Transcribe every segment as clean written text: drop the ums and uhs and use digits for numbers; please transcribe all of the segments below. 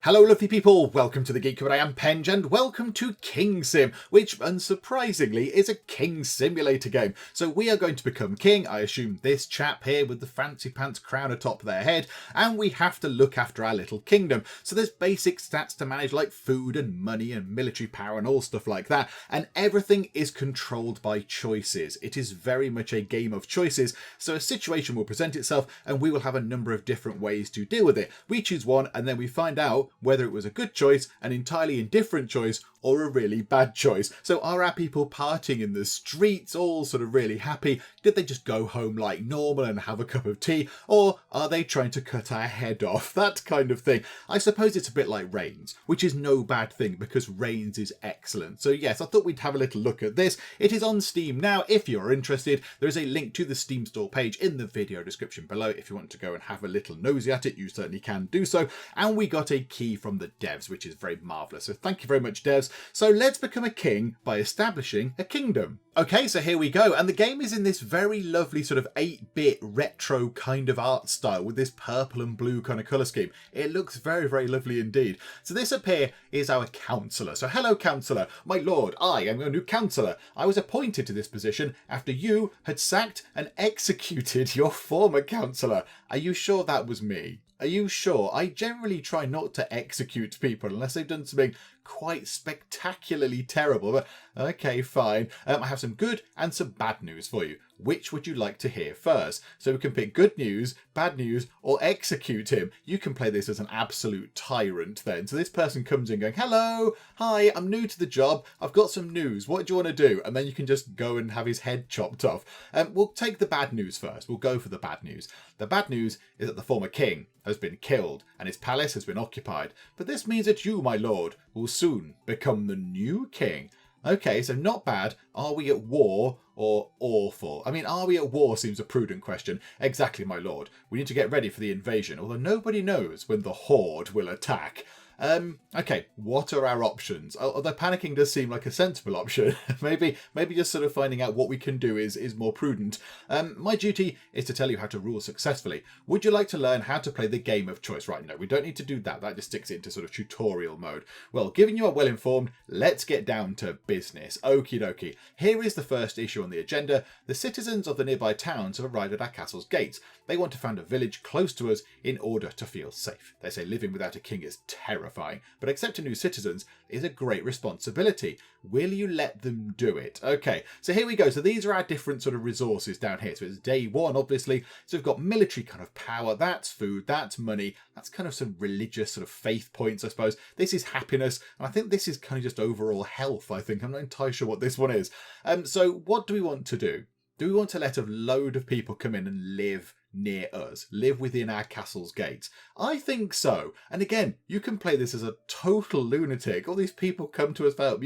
Hello lovely people, welcome to the Geek, I am Penge, and welcome to King Sim, which unsurprisingly is a king simulator game. So we are going to become king, I assume this chap here with the fancy pants crown atop their head, and we have to look after our little kingdom. So there's basic stats to manage like food and money and military power and all stuff like that, and everything is controlled by choices. It is very much a game of choices, so a situation will present itself and we will have a number of different ways to deal with it. We choose one and then we find out whether it was a good choice, an entirely indifferent choice, or a really bad choice. So are our people partying in the streets all sort of really happy? Did they just go home like normal and have a cup of tea? Or are they trying to cut our head off? That kind of thing. I suppose it's a bit like Reigns, which is no bad thing because Reigns is excellent. So yes, I thought we'd have a little look at this. It is on Steam now. If you're interested, there is a link to the Steam store page in the video description below. If you want to go and have a little nosy at it, you certainly can do so. And we got a key from the devs, which is very marvellous. So thank you very much, devs. So let's become a king by establishing a kingdom. Okay, so here we go. And the game is in this very lovely sort of 8-bit retro kind of art style with this purple and blue kind of colour scheme. It looks very, very lovely indeed. So this up here is our councillor. So hello, councillor. My lord, I am your new councillor. I was appointed to this position after you had sacked and executed your former councillor. Are you sure that was me? Are you sure? I generally try not to execute people unless they've done something quite spectacularly terrible, but okay, fine. I have some good and some bad news for you. Which would you like to hear first? So we can pick good news, bad news, or execute him. You can play this as an absolute tyrant then. So this person comes in going, hello, hi, I'm new to the job. I've got some news. What do you want to do? And then you can just go and have his head chopped off. We'll take the bad news first. We'll go for the bad news. The bad news is that the former king has been killed and his palace has been occupied. But this means that you, my lord, will soon become the new king. Okay, so not bad. Are we at war or awful? I mean, are we at war seems a prudent question. Exactly, my lord. We need to get ready for the invasion, although nobody knows when the horde will attack. Okay, what are our options? Although panicking does seem like a sensible option. maybe just sort of finding out what we can do is more prudent. My duty is to tell you how to rule successfully. Would you like to learn how to play the game of choice? Right, no, we don't need to do that. That just sticks it into sort of tutorial mode. Well, given you are well informed, let's get down to business. Okie dokie. Here is the first issue on the agenda. The citizens of the nearby towns have arrived at our castle's gates. They want to found a village close to us in order to feel safe. They say living without a king is terrifying, but accepting new citizens is a great responsibility. Will you let them do it? Okay, so here we go. So these are our different sort of resources down here. So it's day one, obviously. So we've got military kind of power. That's food. That's money. That's kind of some religious sort of faith points, I suppose. This is happiness. And I think this is kind of just overall health, I think. I'm not entirely sure what this one is. So what do we want to do? Do we want to let a load of people come in and live near us, live within our castle's gates? I think so. And again, you can play this as a total lunatic. All these people come to us for help.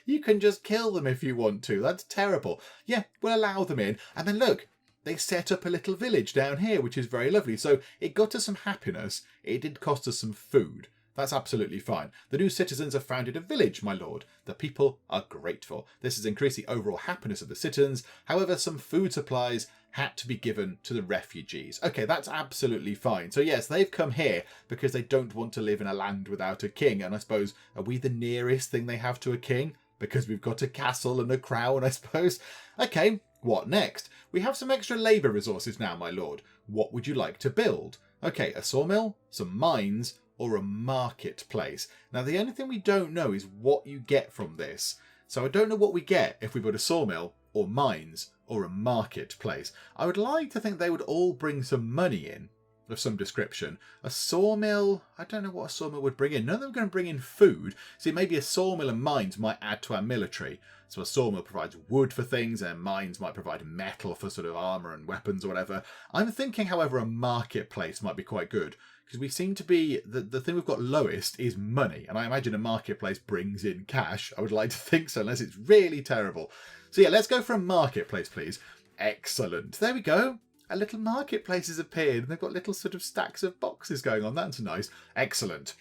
You can just kill them if you want to. That's terrible. Yeah, we'll allow them in. And then look, they set up a little village down here, which is very lovely. So it got us some happiness. It did cost us some food. That's absolutely fine. The new citizens have founded a village, my lord. The people are grateful. This has increased the overall happiness of the citizens. However, some food supplies had to be given to the refugees. Okay, that's absolutely fine. So yes, they've come here because they don't want to live in a land without a king. And I suppose, are we the nearest thing they have to a king? Because we've got a castle and a crown, I suppose. Okay, what next? We have some extra labour resources now, my lord. What would you like to build? Okay, a sawmill, some mines, or a marketplace. Now, the only thing we don't know is what you get from this. So I don't know what we get if we build a sawmill, or mines, or a marketplace. I would like to think they would all bring some money in of some description. A sawmill, I don't know what a sawmill would bring in. None of them are going to bring in food. See, maybe a sawmill and mines might add to our military. So a sawmill provides wood for things, and mines might provide metal for sort of armour and weapons or whatever. I'm thinking, however, a marketplace might be quite good. Because we seem to be, the thing we've got lowest is money. And I imagine a marketplace brings in cash. I would like to think so, unless it's really terrible. So yeah, let's go for a marketplace, please. Excellent. There we go. A little marketplace has appeared. And they've got little sort of stacks of boxes going on. That's nice. Excellent.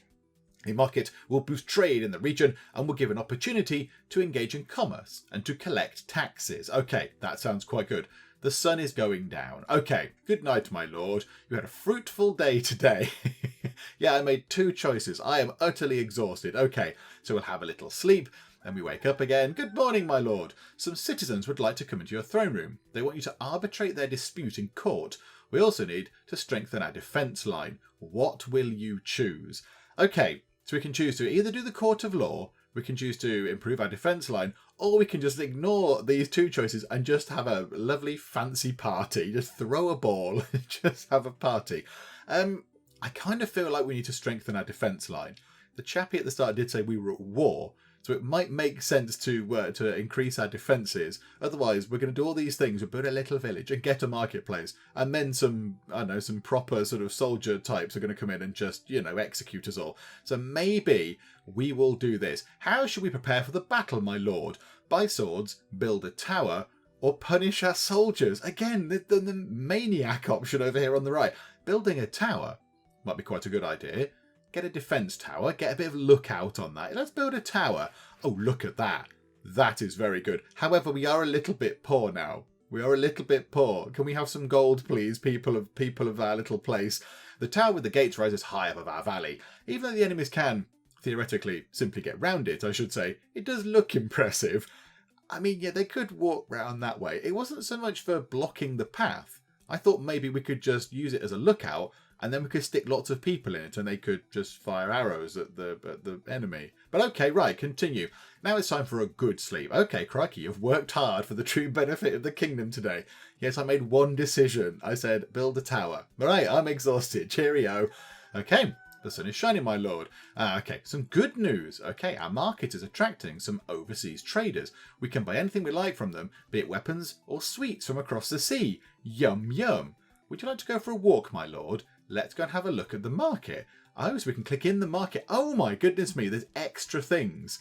A market will boost trade in the region and will give an opportunity to engage in commerce and to collect taxes. Okay, that sounds quite good. The sun is going down. Okay, good night, my lord. You had a fruitful day today. Yeah, I made 2 choices. I am utterly exhausted. Okay, so we'll have a little sleep. And we wake up again. Good morning, my lord. Some citizens would like to come into your throne room. They want you to arbitrate their dispute in court. We also need to strengthen our defence line. What will you choose? Okay, so we can choose to either do the court of law, we can choose to improve our defence line, or we can just ignore these 2 choices and just have a lovely fancy party. Just throw a ball and just have a party. I kind of feel like we need to strengthen our defence line. The chappie at the start did say we were at war, so it might make sense to increase our defences. Otherwise, we're going to do all these things. We'll build a little village and get a marketplace. And then some proper sort of soldier types are going to come in and just, execute us all. So maybe we will do this. How should we prepare for the battle, my lord? Buy swords, build a tower, or punish our soldiers? Again, the maniac option over here on the right. Building a tower might be quite a good idea. Get a defence tower, get a bit of lookout on that. Let's build a tower. Oh, look at that. That is very good. However, we are a little bit poor now. We are a little bit poor. Can we have some gold, please, people of our little place? The tower with the gates rises high above our valley. Even though the enemies can, theoretically, simply get round it, I should say, it does look impressive. I mean, yeah, they could walk round that way. It wasn't so much for blocking the path. I thought maybe we could just use it as a lookout, and then we could stick lots of people in it and they could just fire arrows at the enemy. But okay, right, continue. Now it's time for a good sleep. Okay, crikey, you've worked hard for the true benefit of the kingdom today. Yes, I made one decision. I said, build a tower. All right, I'm exhausted. Cheerio. Okay, the sun is shining, my lord. Okay, some good news. Okay, our market is attracting some overseas traders. We can buy anything we like from them, be it weapons or sweets from across the sea. Yum, yum. Would you like to go for a walk, my lord? Let's go and have a look at the market. Oh, so we can click in the market. Oh my goodness me, there's extra things.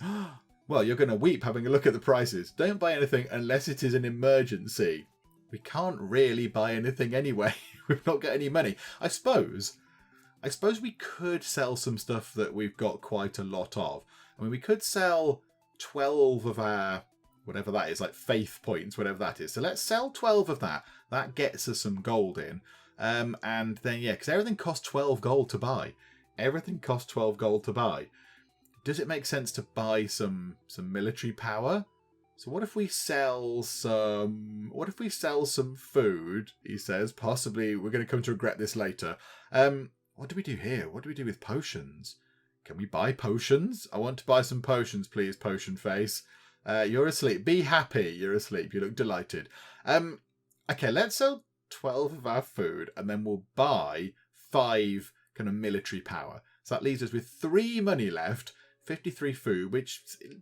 Well, you're going to weep having a look at the prices. Don't buy anything unless it is an emergency. We can't really buy anything anyway. We've not got any money. I suppose we could sell some stuff that we've got quite a lot of. I mean, we could sell 12 of our, whatever that is, like faith points, whatever that is. So let's sell 12 of that. That gets us some gold in. And then, yeah, because everything costs 12 gold to buy. Everything costs 12 gold to buy. Does it make sense to buy some military power? So what if we sell some... What if we sell some food, he says. Possibly, we're going to come to regret this later. What do we do here? What do we do with potions? Can we buy potions? I want to buy some potions, please, potion face. You're asleep. Be happy. You're asleep. You look delighted. Okay, let's sell 12 of our food, and then we'll buy 5 kind of military power. So that leaves us with 3 money left, 53 food, which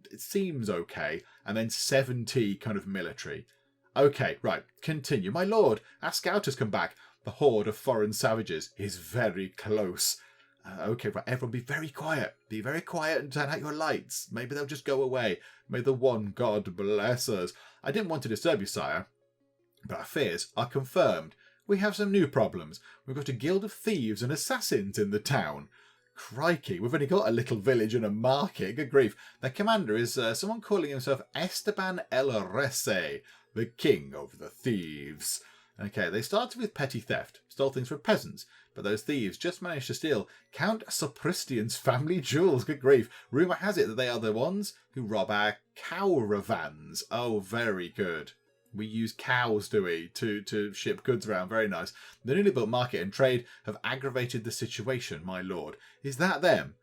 it seems okay, and then 70 kind of military. Okay, right, continue. My lord, our scout has come back. The horde of foreign savages is very close. Okay, right, everyone be very quiet. Be very quiet and turn out your lights. Maybe they'll just go away. May the one God bless us. I didn't want to disturb you, sire, but our fears are confirmed. We have some new problems. We've got a guild of thieves and assassins in the town. Crikey, we've only got a little village and a market. Good grief. Their commander is someone calling himself Esteban El Rese, the king of the thieves. Okay, they started with petty theft, stole things from peasants, but those thieves just managed to steal Count Sapristian's family jewels. Good grief. Rumour has it that they are the ones who rob our caravans. Oh, very good. We use cows, do we, to ship goods around. Very nice. The newly built market and trade have aggravated the situation, my lord. Is that them?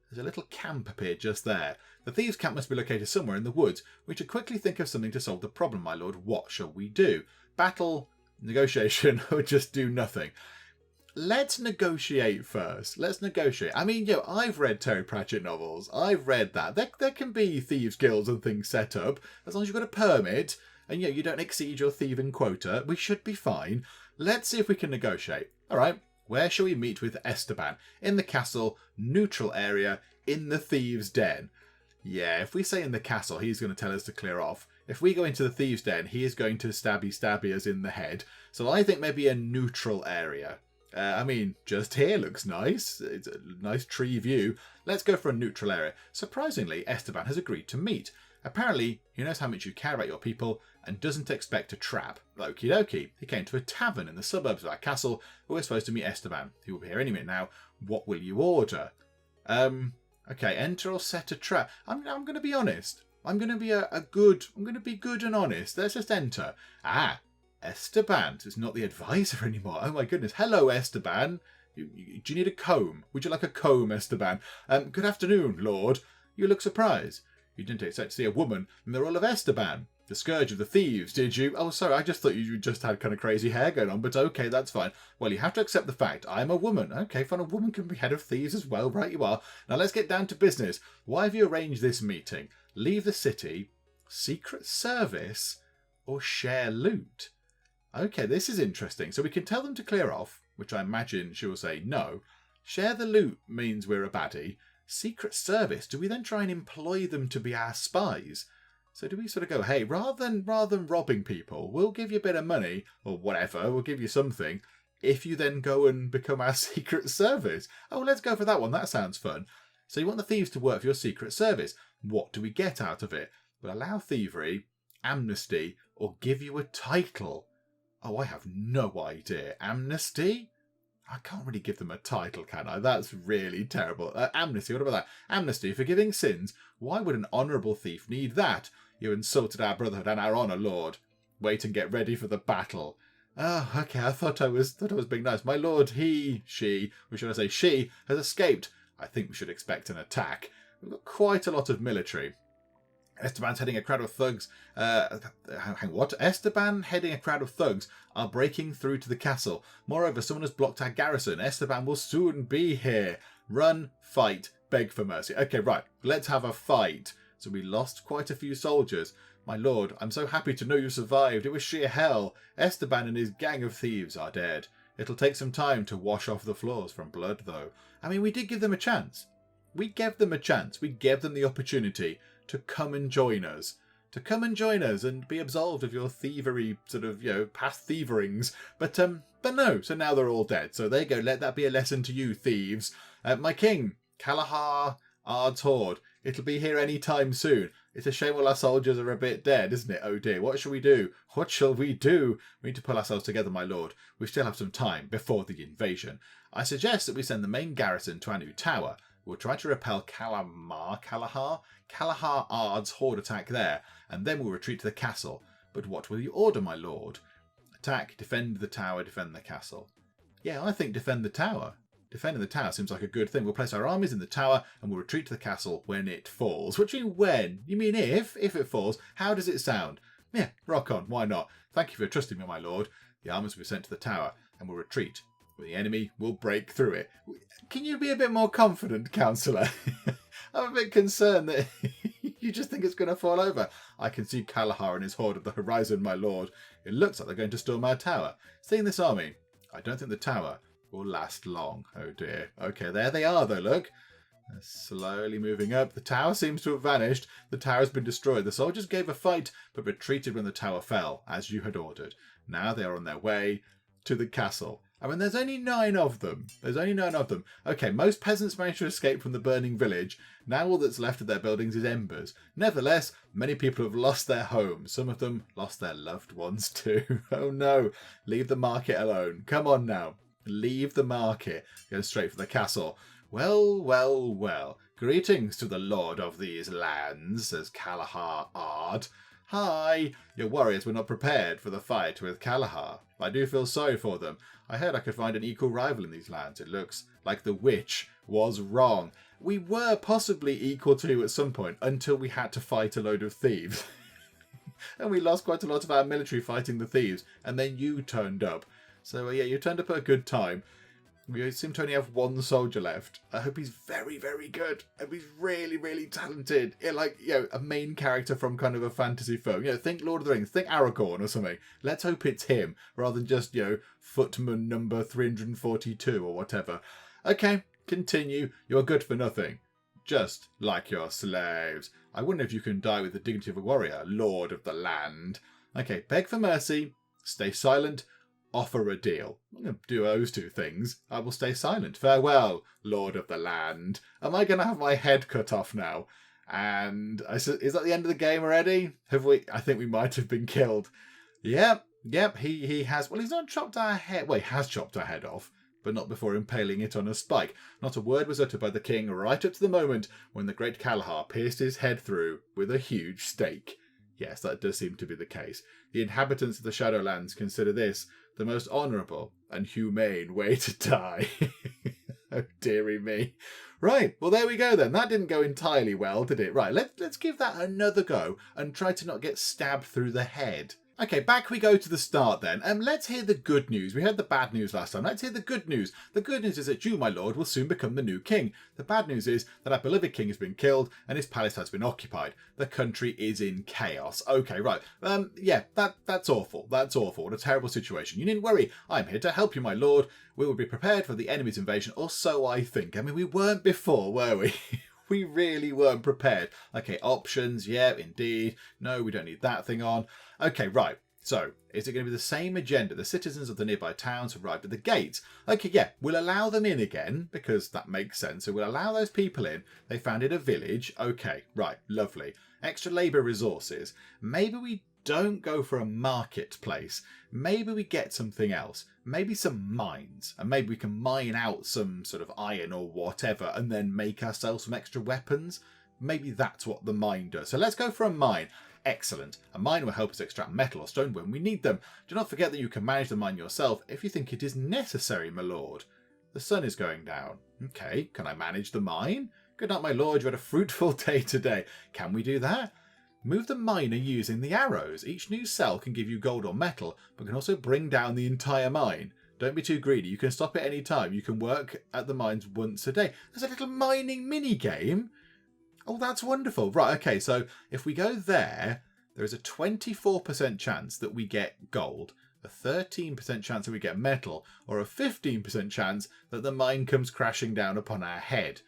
There's a little camp appeared just there. The thieves' camp must be located somewhere in the woods. We should quickly think of something to solve the problem, my lord. What shall we do? Battle, negotiation, or just do nothing? Let's negotiate first. Let's negotiate. I mean, I've read Terry Pratchett novels. I've read that. There can be thieves' guilds and things set up, as long as you've got a permit. And you don't exceed your thieving quota, we should be fine. Let's see if we can negotiate. All right, where shall we meet with Esteban? In the castle, neutral area, in the thieves' den. Yeah, if we say in the castle, he's going to tell us to clear off. If we go into the thieves' den, he is going to stabby us in the head. So I think maybe a neutral area. I mean, just here looks nice. It's a nice tree view. Let's go for a neutral area. Surprisingly, Esteban has agreed to meet. Apparently, he knows how much you care about your people and doesn't expect a trap. Okie dokie. He came to a tavern in the suburbs of our castle where we're supposed to meet Esteban. He will be here any minute now. What will you order? Okay, enter or set a trap. I'm going to be honest. I'm going to be I'm going to be good and honest. Let's just enter. Esteban is not the advisor anymore. Oh my goodness. Hello, Esteban. Do you need a comb? Would you like a comb, Esteban? Good afternoon, Lord. You look surprised. You didn't expect to see a woman in the role of Esteban, the scourge of the thieves, did you? Oh, sorry, I just thought you just had kind of crazy hair going on, but okay, that's fine. Well, you have to accept the fact I'm a woman. Okay, fine, a woman can be head of thieves as well, right you are. Now let's get down to business. Why have you arranged this meeting? Leave the city, secret service, or share loot? Okay, this is interesting. So we can tell them to clear off, which I imagine she will say no. Share the loot means we're a baddie. Secret service, do we then try and employ them to be our spies? So do we sort of go, hey, rather than robbing people, we'll give you a bit of money, or whatever, we'll give you something, if you then go and become our secret service? Oh, let's go for that one, that sounds fun. So you want the thieves to work for your secret service. What do we get out of it? We'll allow thievery, amnesty, or give you a title. Oh, I have no idea. Amnesty? I can't really give them a title, can I? That's really terrible. Amnesty, what about that? Amnesty, forgiving sins. Why would an honourable thief need that? You insulted our brotherhood and our honour, Lord. Wait and get ready for the battle. Oh, okay, I thought I was being nice. My lord, she, or should I say she, has escaped. I think we should expect an attack. We've got quite a lot of military. Esteban's heading a crowd of thugs. What? Esteban heading a crowd of thugs are breaking through to the castle. Moreover, someone has blocked our garrison. Esteban will soon be here. Run, fight, beg for mercy. Okay, right. Let's have a fight. So we lost quite a few soldiers. My lord, I'm so happy to know you survived. It was sheer hell. Esteban and his gang of thieves are dead. It'll take some time to wash off the floors from blood, though. I mean, we did give them a chance. We gave them a chance. We gave them the opportunity to come and join us. To come and join us and be absolved of your thievery, sort of, past thieverings. But no. So now they're all dead. So there you go. Let that be a lesson to you, thieves. My king, Kalahar Ard's horde. It'll be here any time soon. It's a shame all our soldiers are a bit dead, isn't it? Oh dear, what shall we do? What shall we do? We need to pull ourselves together, my lord. We still have some time before the invasion. I suggest that we send the main garrison to our new tower. We'll try to repel Kalahar Ard's horde attack there, and then we'll retreat to the castle. But what will you order, my lord? Attack, defend the tower, defend the castle. Yeah, I think defend the tower. Defending the tower seems like a good thing. We'll place our armies in the tower and we'll retreat to the castle when it falls. What do you mean when? You mean if? If it falls. How does it sound? Yeah, rock on. Why not? Thank you for trusting me, my lord. The armies will be sent to the tower and we'll retreat. The enemy will break through it. Can you be a bit more confident, counsellor? I'm a bit concerned that you just think it's going to fall over. I can see Kalahar and his horde at the horizon, my lord. It looks like they're going to storm our tower. Seeing this army, I don't think the tower will last long. Oh dear. Okay, there they are though, look. They're slowly moving up. The tower seems to have vanished. The tower has been destroyed. The soldiers gave a fight, but retreated when the tower fell, as you had ordered. Now they are on their way to the castle. I mean, there's only 9 of them. Okay, most peasants managed to escape from the burning village. Now all that's left of their buildings is embers. Nevertheless, many people have lost their homes. Some of them lost their loved ones too. Oh no, leave the market alone. Come on now, leave the market. Go straight for the castle. Well. Greetings to the lord of these lands, says Kalahar Ard. Hi, your warriors were not prepared for the fight with Kalahar. I do feel sorry for them. I heard I could find an equal rival in these lands. It looks like the witch was wrong. We were possibly equal to at some point until we had to fight a load of thieves. And we lost quite a lot of our military fighting the thieves. And then you turned up. So yeah, you turned up at a good time. We seem to only have 1 soldier left. I hope he's very, very good. I hope he's really, really talented. Yeah, like, a main character from kind of a fantasy film. Think Lord of the Rings, think Aragorn or something. Let's hope it's him, rather than just, footman number 342 or whatever. Okay, continue. You're good for nothing. Just like your slaves. I wonder if you can die with the dignity of a warrior, lord of the land. Okay, beg for mercy, stay silent, offer a deal. I'm going to do those 2 things. I will stay silent. Farewell, lord of the land. Am I going to have my head cut off now? And I said, is that the end of the game already? Have we? I think we might have been killed. Yep, he has. Well, he's not chopped our head. Well, he has chopped our head off, but not before impaling it on a spike. Not a word was uttered by the king right up to the moment when the great Kalahar pierced his head through with a huge stake. Yes, that does seem to be the case. The inhabitants of the Shadowlands consider this the most honourable and humane way to die. Oh, dearie me. Right, well, there we go then. That didn't go entirely well, did it? Right, let's give that another go and try to not get stabbed through the head. Okay, back we go to the start then. Let's hear the good news. We heard the bad news last time. Let's hear the good news. The good news is that you, my lord, will soon become the new king. The bad news is that our beloved king has been killed and his palace has been occupied. The country is in chaos. Okay, right. Yeah, that's awful. That's awful. What a terrible situation. You needn't worry. I'm here to help you, my lord. We will be prepared for the enemy's invasion, or so I think. I mean, we weren't before, were we? We really weren't prepared. Okay, options, yeah, indeed. No, we don't need that thing on. Okay, right. So, is it going to be the same agenda? The citizens of the nearby towns have arrived at the gates. Okay, yeah, we'll allow them in again, because that makes sense. So we'll allow those people in. They founded a village. Okay, right, lovely. Extra labour resources. Maybe we don't go for a marketplace. Maybe we get something else. Maybe some mines. And maybe we can mine out some sort of iron or whatever and then make ourselves some extra weapons. Maybe that's what the mine does. So let's go for a mine. Excellent. A mine will help us extract metal or stone when we need them. Do not forget that you can manage the mine yourself if you think it is necessary, my lord. The sun is going down. Okay, can I manage the mine? Good night, my lord. You had a fruitful day today. Can we do that? Move the miner using the arrows. Each new cell can give you gold or metal, but can also bring down the entire mine. Don't be too greedy. You can stop at any time. You can work at the mines once a day. There's a little mining mini game. Oh, that's wonderful. Right, okay, so if we go there is a 24% chance that we get gold, a 13% chance that we get metal, or a 15% chance that the mine comes crashing down upon our head.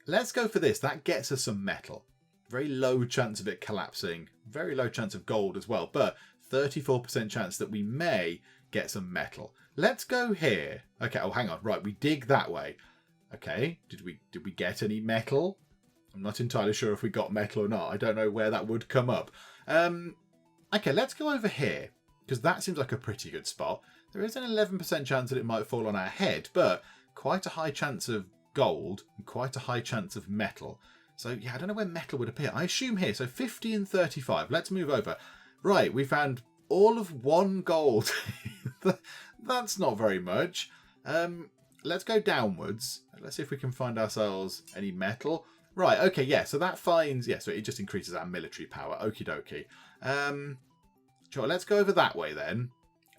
Let's go for this. That gets us some metal. Very low chance of it collapsing. Very low chance of gold as well, but 34% chance that we may get some metal. Let's go here. Okay, oh, hang on. Right, we dig that way. Okay, did we get any metal? I'm not entirely sure if we got metal or not. I don't know where that would come up. Okay, let's go over here, because that seems like a pretty good spot. There is an 11% chance that it might fall on our head, but quite a high chance of gold and quite a high chance of metal. So, yeah, I don't know where metal would appear. I assume here. So 50 and 35. Let's move over. Right, we found all of 1 gold. That's not very much. Let's go downwards. Let's see if we can find ourselves any metal. Right, okay, yeah, so that finds... Yeah, so it just increases our military power. Okie dokie. Sure, let's go over that way then.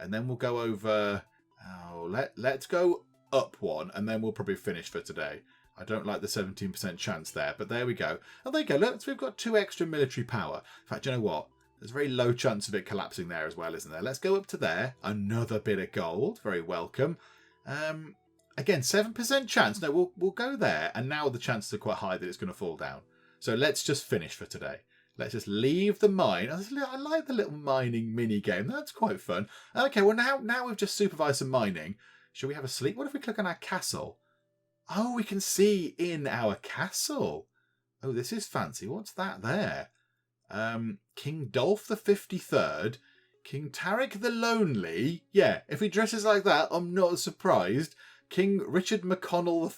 And then we'll go over... Oh, let's go up 1, and then we'll probably finish for today. I don't like the 17% chance there, but there we go. Oh, there you go. Look, so we've got 2 extra military power. In fact, you know what? There's a very low chance of it collapsing there as well, isn't there? Let's go up to there. Another bit of gold. Very welcome. Again, 7% chance. No, we'll go there. And now the chances are quite high that it's going to fall down. So let's just finish for today. Let's just leave the mine. I like the little mining mini game. That's quite fun. Okay, well, now we've just supervised some mining. Should we have a sleep? What if we click on our castle? Oh, we can see in our castle. Oh, this is fancy. What's that there? King Dolph the 53rd. King Tarek the Lonely. Yeah, if he dresses like that, I'm not surprised. King Richard McConnell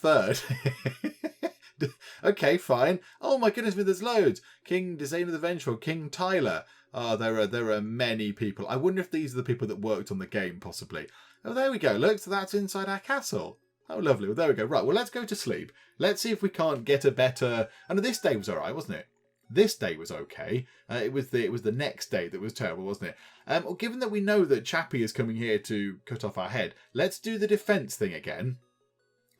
III. Okay, fine. Oh my goodness, there's loads. King Dizena the Vengeful. King Tyler. Oh, there are many people. I wonder if these are the people that worked on the game, possibly. Oh, there we go. Look, so that's inside our castle. Oh, lovely. Well, there we go. Right, well, let's go to sleep. Let's see if we can't get a better... I know this day was all right, wasn't it? This day was okay. It was the next day that was terrible, wasn't it? Well, given that we know that Chappie is coming here to cut off our head, let's do the defence thing again.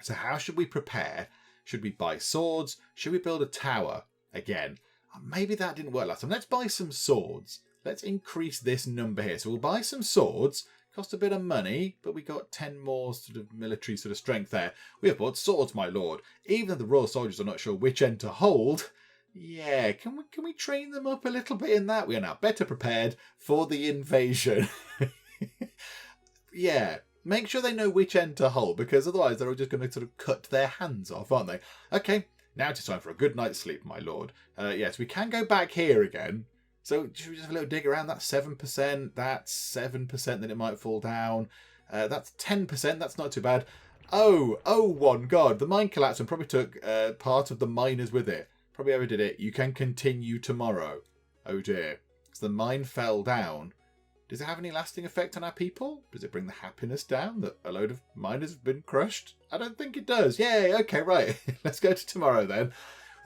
So how should we prepare? Should we buy swords? Should we build a tower? Again, maybe that didn't work last time. Let's buy some swords. Let's increase this number here. So we'll buy some swords. Cost a bit of money, but we got 10 more sort of military sort of strength there. We have bought swords, my lord. Even though the royal soldiers are not sure which end to hold... Yeah, can we train them up a little bit in that? We are now better prepared for the invasion. Yeah, make sure they know which end to hold, because otherwise they're all just going to sort of cut their hands off, aren't they? Okay, Now it's time for a good night's sleep, my lord. Yes, we can go back here again. So should we just have a little dig around? That's 7%. That's 7%. Then it might fall down. That's 10%. That's not too bad. Oh, one God. The mine collapsed and probably took part of the miners with it. Probably overdid it. You can continue tomorrow. Oh dear. So the mine fell down. Does it have any lasting effect on our people? Does it bring the happiness down that a load of miners have been crushed? I don't think it does. Yay, okay, right. Let's go to tomorrow then.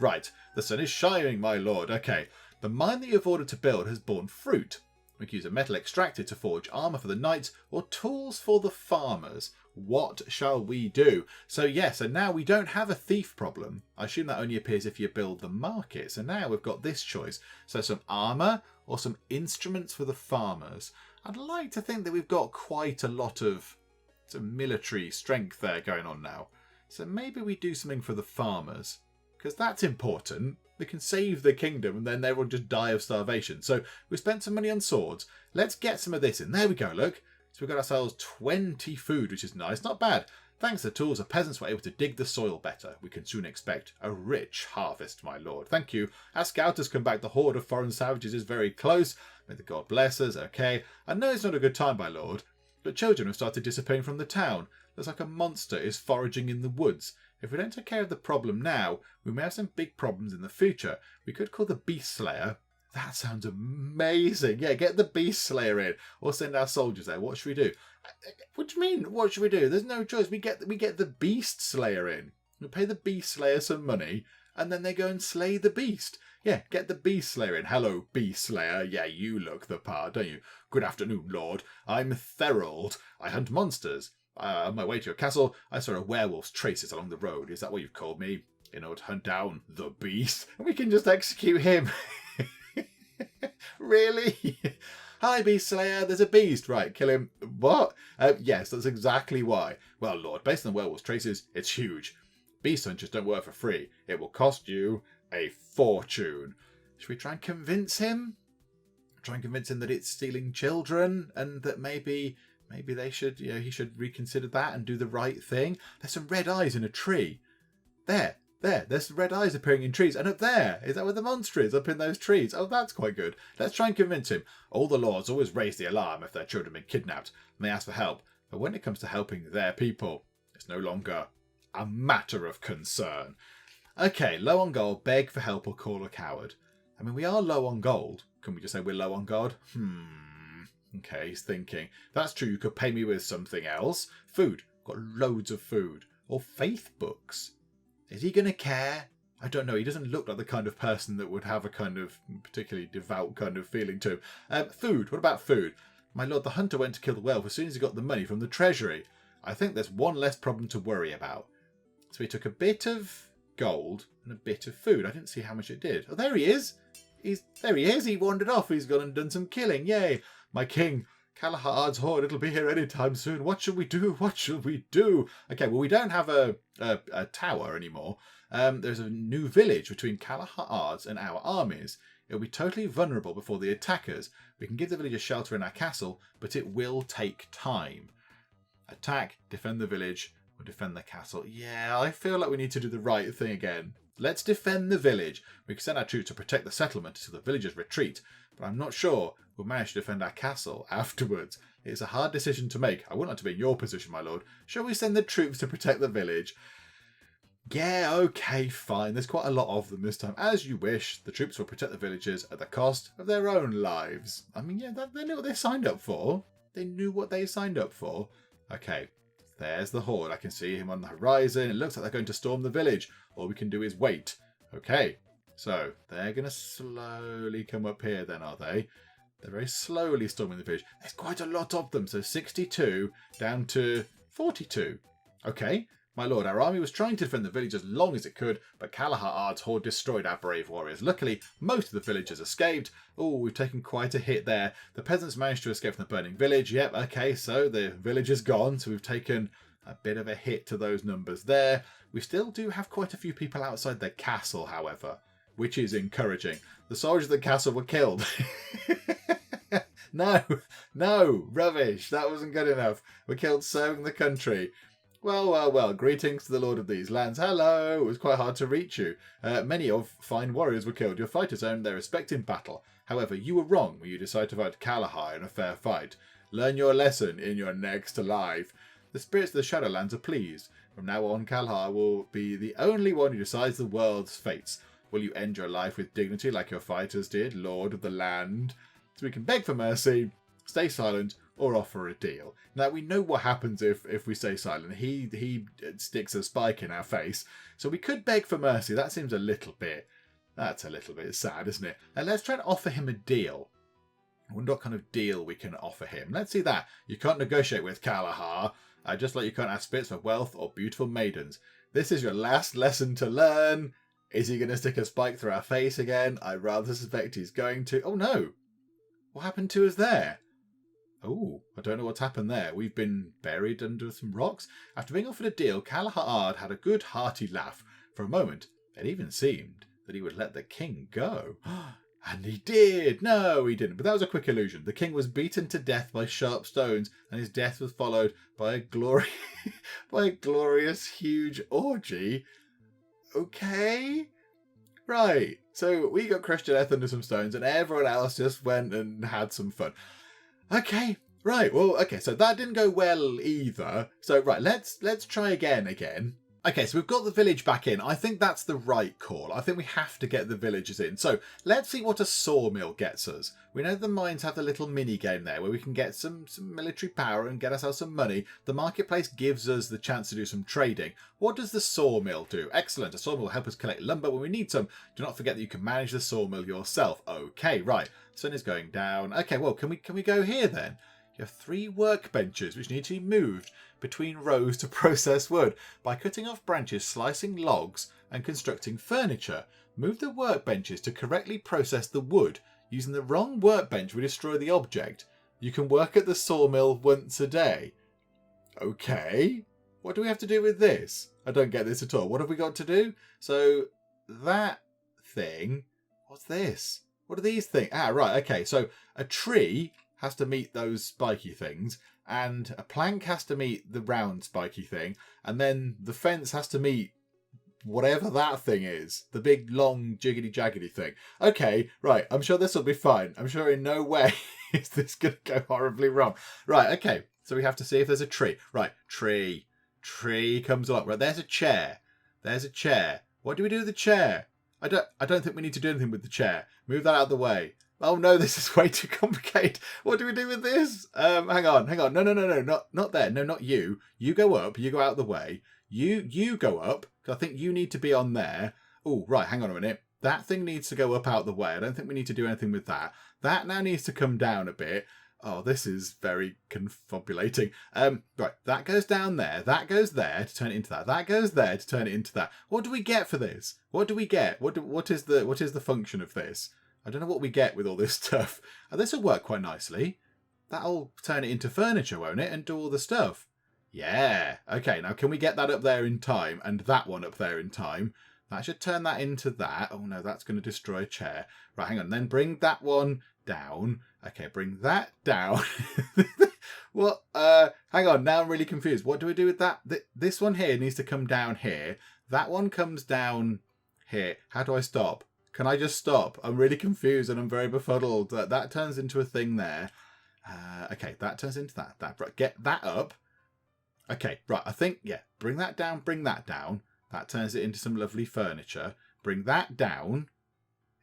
Right, the sun is shining, my lord. Okay, the mine that you've ordered to build has borne fruit. We can use a metal extracted to forge armour for the knights or tools for the farmers. What shall we do? So yes, and now we don't have a thief problem. I assume that only appears if you build the market. So now we've got this choice. So some armour or some instruments for the farmers. I'd like to think that we've got quite a lot of some military strength there going on now. So maybe we do something for the farmers, because that's important. They can save the kingdom and then everyone just die of starvation. So we spent some money on swords. Let's get some of this in. There we go, look. So we've got ourselves 20 food, which is nice. Not bad. Thanks to the tools, the peasants were able to dig the soil better. We can soon expect a rich harvest, my lord. Thank you. Our scout has come back. The horde of foreign savages is very close. May the god bless us. Okay. I know it's not a good time, my lord, but children have started disappearing from the town. Looks like a monster is foraging in the woods. If we don't take care of the problem now, we may have some big problems in the future. We could call the Beast Slayer. That sounds amazing. Yeah, get the Beast Slayer in. Or send our soldiers there. What should we do? What do you mean, what should we do? There's no choice. We get the Beast Slayer in. We pay the Beast Slayer some money, and then they go and slay the beast. Yeah, get the Beast Slayer in. Hello, Beast Slayer. Yeah, you look the part, don't you? Good afternoon, Lord. I'm Thorold. I hunt monsters. On my way to your castle, I saw a werewolf's traces along the road. Is that what you've called me? In order to hunt down the beast? And we can just execute him. Really? Hi, Beast Slayer, there's a beast. Right, kill him. What? Yes, that's exactly why. Well, Lord, based on the werewolf's traces, it's huge. Beast hunters don't work for free. It will cost you a fortune. Should we try and convince him? Try and convince him that it's stealing children and that maybe they should, he should reconsider that and do the right thing. There's some red eyes in a tree. There's red eyes appearing in trees. And up there, is that where the monster is? Up in those trees. Oh, that's quite good. Let's try and convince him. All the lords always raise the alarm if their children have been kidnapped and they ask for help. But when it comes to helping their people, it's no longer a matter of concern. Okay, low on gold, beg for help or call a coward. I mean, we are low on gold. Can we just say we're low on gold? Okay, he's thinking. That's true, you could pay me with something else. Food. Got loads of food. Or faith books. Is he going to care? I don't know. He doesn't look like the kind of person that would have a kind of particularly devout kind of feeling to him. Food. What about food? My lord, the hunter went to kill the werewolf as soon as he got the money from the treasury. I think there's one less problem to worry about. So he took a bit of gold and a bit of food. I didn't see how much it did. Oh, there he is. There he is. He wandered off. He's gone and done some killing. Yay. My king, Kalahard's horde. It'll be here any time soon. What shall we do? What shall we do? Okay, well, we don't have a tower anymore. There's a new village between Kalahard's and our armies. It'll be totally vulnerable before the attackers. We can give the villagers shelter in our castle, but it will take time. Attack, defend the village, or defend the castle. Yeah, I feel like we need to do the right thing again. Let's defend the village. We can send our troops to protect the settlement until the villagers retreat, but I'm not sure we'll manage to defend our castle afterwards. It's a hard decision to make. I wouldn't like to be in your position, my lord. Shall we send the troops to protect the village? Yeah, okay, fine. There's quite a lot of them this time. As you wish, the troops will protect the villagers at the cost of their own lives. I mean, yeah, they knew what they signed up for. They knew what they signed up for. Okay, there's the horde. I can see him on the horizon. It looks like they're going to storm the village. All we can do is wait. Okay, so they're going to slowly come up here then, are they? They're very slowly storming the village. There's quite a lot of them. So 62 down to 42. Okay, my lord, our army was trying to defend the village as long as it could, but Kalahard's horde destroyed our brave warriors. Luckily, most of the villagers escaped. Oh, we've taken quite a hit there. The peasants managed to escape from the burning village. Yep, okay, so the village is gone. So we've taken a bit of a hit to those numbers there. We still do have quite a few people outside the castle, however, which is encouraging. The soldiers of the castle were killed. No, rubbish. That wasn't good enough. We're killed serving the country. Well, well, well, greetings to the Lord of these lands. Hello, it was quite hard to reach you. Many of fine warriors were killed. Your fighters earned their respect in battle. However, you were wrong when you decided to fight Kalahar in a fair fight. Learn your lesson in your next life. The spirits of the Shadowlands are pleased. From now on, Kalahar will be the only one who decides the world's fates. Will you end your life with dignity like your fighters did, Lord of the Land? So we can beg for mercy, stay silent, or offer a deal. Now, we know what happens if we stay silent. He sticks a spike in our face. So we could beg for mercy. That seems a little bit... That's a little bit sad, isn't it? And let's try and offer him a deal. I wonder what kind of deal we can offer him. Let's see that. You can't negotiate with Kalahar, just like you can't ask spirits for wealth or beautiful maidens. This is your last lesson to learn. Is he going to stick a spike through our face again? I rather suspect he's going to. Oh, no. What happened to us there? Oh, I don't know what's happened there. We've been buried under some rocks. After being offered a deal, Kalahar had a good hearty laugh. For a moment, it even seemed that he would let the king go. And he did. No, he didn't. But that was a quick illusion. The king was beaten to death by sharp stones, and his death was followed by a glorious, huge orgy. Okay. Right. So we got crushed to death under some stones, and everyone else just went and had some fun. Okay, right, well, okay, so that didn't go well either. So, right, let's try again. Okay, so we've got the village back in. I think that's the right call. I think we have to get the villagers in. So, let's see what a sawmill gets us. We know the mines have the little mini-game there where we can get some military power and get ourselves some money. The marketplace gives us the chance to do some trading. What does the sawmill do? Excellent, a sawmill will help us collect lumber when we need some. Do not forget that you can manage the sawmill yourself. Okay, right. Sun is going down. Okay, well, can we go here then? You have 3 workbenches which need to be moved between rows to process wood. By cutting off branches, slicing logs, and constructing furniture, move the workbenches to correctly process the wood. Using the wrong workbench will destroy the object. You can work at the sawmill once a day. Okay. What do we have to do with this? I don't get this at all. What have we got to do? So, that thing... What's this? What are these things? Ah, right, okay. So a tree has to meet those spiky things, and a plank has to meet the round spiky thing, and then the fence has to meet whatever that thing is. The big, long, jiggity-jaggedy thing. Okay, right, I'm sure this will be fine. I'm sure in no way is this going to go horribly wrong. Right, okay, so we have to see if there's a tree. Right, tree. Tree comes along. Right, there's a chair. There's a chair. What do we do with the chair? I don't think we need to do anything with the chair. Move that out of the way. Oh no, this is way too complicated. What do we do with this? Hang on. No, not there. No, not you. You go up. You go out of the way. You go up. Because I think you need to be on there. Oh, right. Hang on a minute. That thing needs to go up out of the way. I don't think we need to do anything with that. That now needs to come down a bit. Oh, this is very confabulating. Right, that goes down there. That goes there to turn it into that. That goes there to turn it into that. What do we get for this? What do we get? What is the function of this? I don't know what we get with all this stuff. This will work quite nicely. That'll turn it into furniture, won't it? And do all the stuff. Yeah. Okay, now can we get that up there in time and that one up there in time? That should turn that into that. Oh no, that's going to destroy a chair. Right, hang on. Then bring that one down. Okay, bring that down. What? Hang on. Now I'm really confused. What do we do with that? This one here needs to come down here. That one comes down here. How do I stop? Can I just stop? I'm really confused and I'm very befuddled. That turns into a thing there. Okay, that turns into that. Right, get that up. Okay, right. I think, yeah. Bring that down. Bring that down. That turns it into some lovely furniture. Bring that down.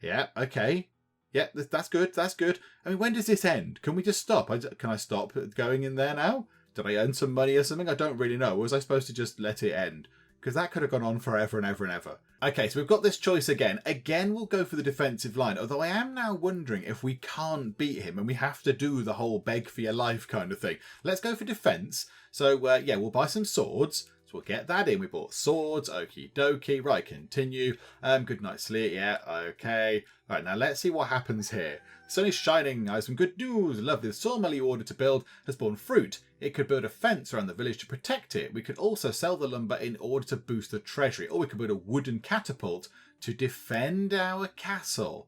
Yeah, okay. Yeah, that's good. That's good. I mean, when does this end? Can we just stop? Can I stop going in there now? Did I earn some money or something? I don't really know. Was I supposed to just let it end? Because that could have gone on forever and ever and ever. Okay, so we've got this choice again. Again, we'll go for the defensive line. Although I am now wondering if we can't beat him and we have to do the whole beg for your life kind of thing. Let's go for defense. So, yeah, we'll buy some swords. So we'll get that in. We bought swords. Okie dokie. Right, continue. Good night's sleep. Yeah, okay. Right, now let's see what happens here. The sun is shining. I have some good news. Lovely. The sawmill you ordered to build has borne fruit. It could build a fence around the village to protect it. We could also sell the lumber in order to boost the treasury. Or we could build a wooden catapult to defend our castle.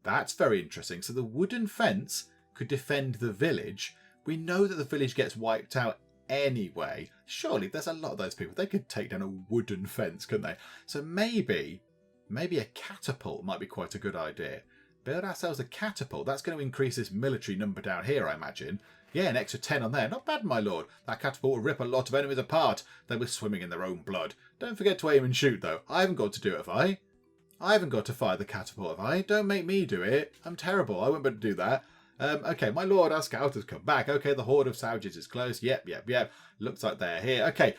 That's very interesting. So the wooden fence could defend the village. We know that the village gets wiped out anyway. Surely there's a lot of those people. They could take down a wooden fence, couldn't they? So maybe a catapult might be quite a good idea. Build ourselves a catapult. That's going to increase this military number down here, I imagine. Yeah, an extra 10 on there. Not bad, my lord. That catapult will rip a lot of enemies apart. They were swimming in their own blood. Don't forget to aim and shoot, though. I haven't got to do it, have I? I haven't got to fire the catapult, have I? Don't make me do it. I'm terrible. I won't be able to do that. Okay, my lord, our scout has come back. Okay, the horde of savages is close. Yep. Looks like they're here. Okay,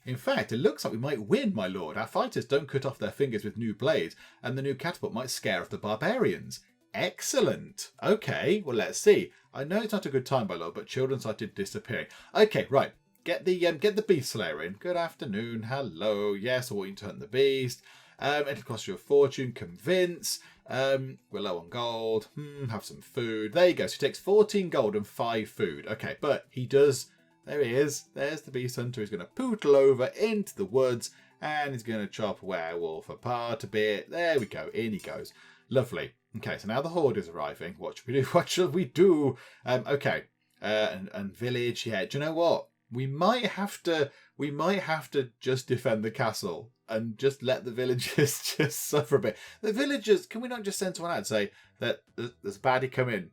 in fact, it looks like we might win, my lord. Our fighters don't cut off their fingers with new blades, and the new catapult might scare off the barbarians. Excellent. Okay, well, let's see. I know it's not a good time, my lord, but children started disappearing. Okay, right. Get the beast slayer in. Good afternoon. Hello. Yes, I want you to hunt the beast. It'll cost you a fortune. Convince. We're low on gold. Have some food. There you go. So he takes 14 gold and 5 food. Okay, but he does. There he is. There's the beast hunter. He's going to pootle over into the woods and he's going to chop a werewolf apart a bit. There we go. In he goes. Lovely. Okay, so now the horde is arriving. What should we do? What shall we do? Okay. And village. Yeah. Do you know what? We might have to just defend the castle and just let the villagers just suffer a bit. The villagers, can we not just send someone out and say that there's a baddie come in,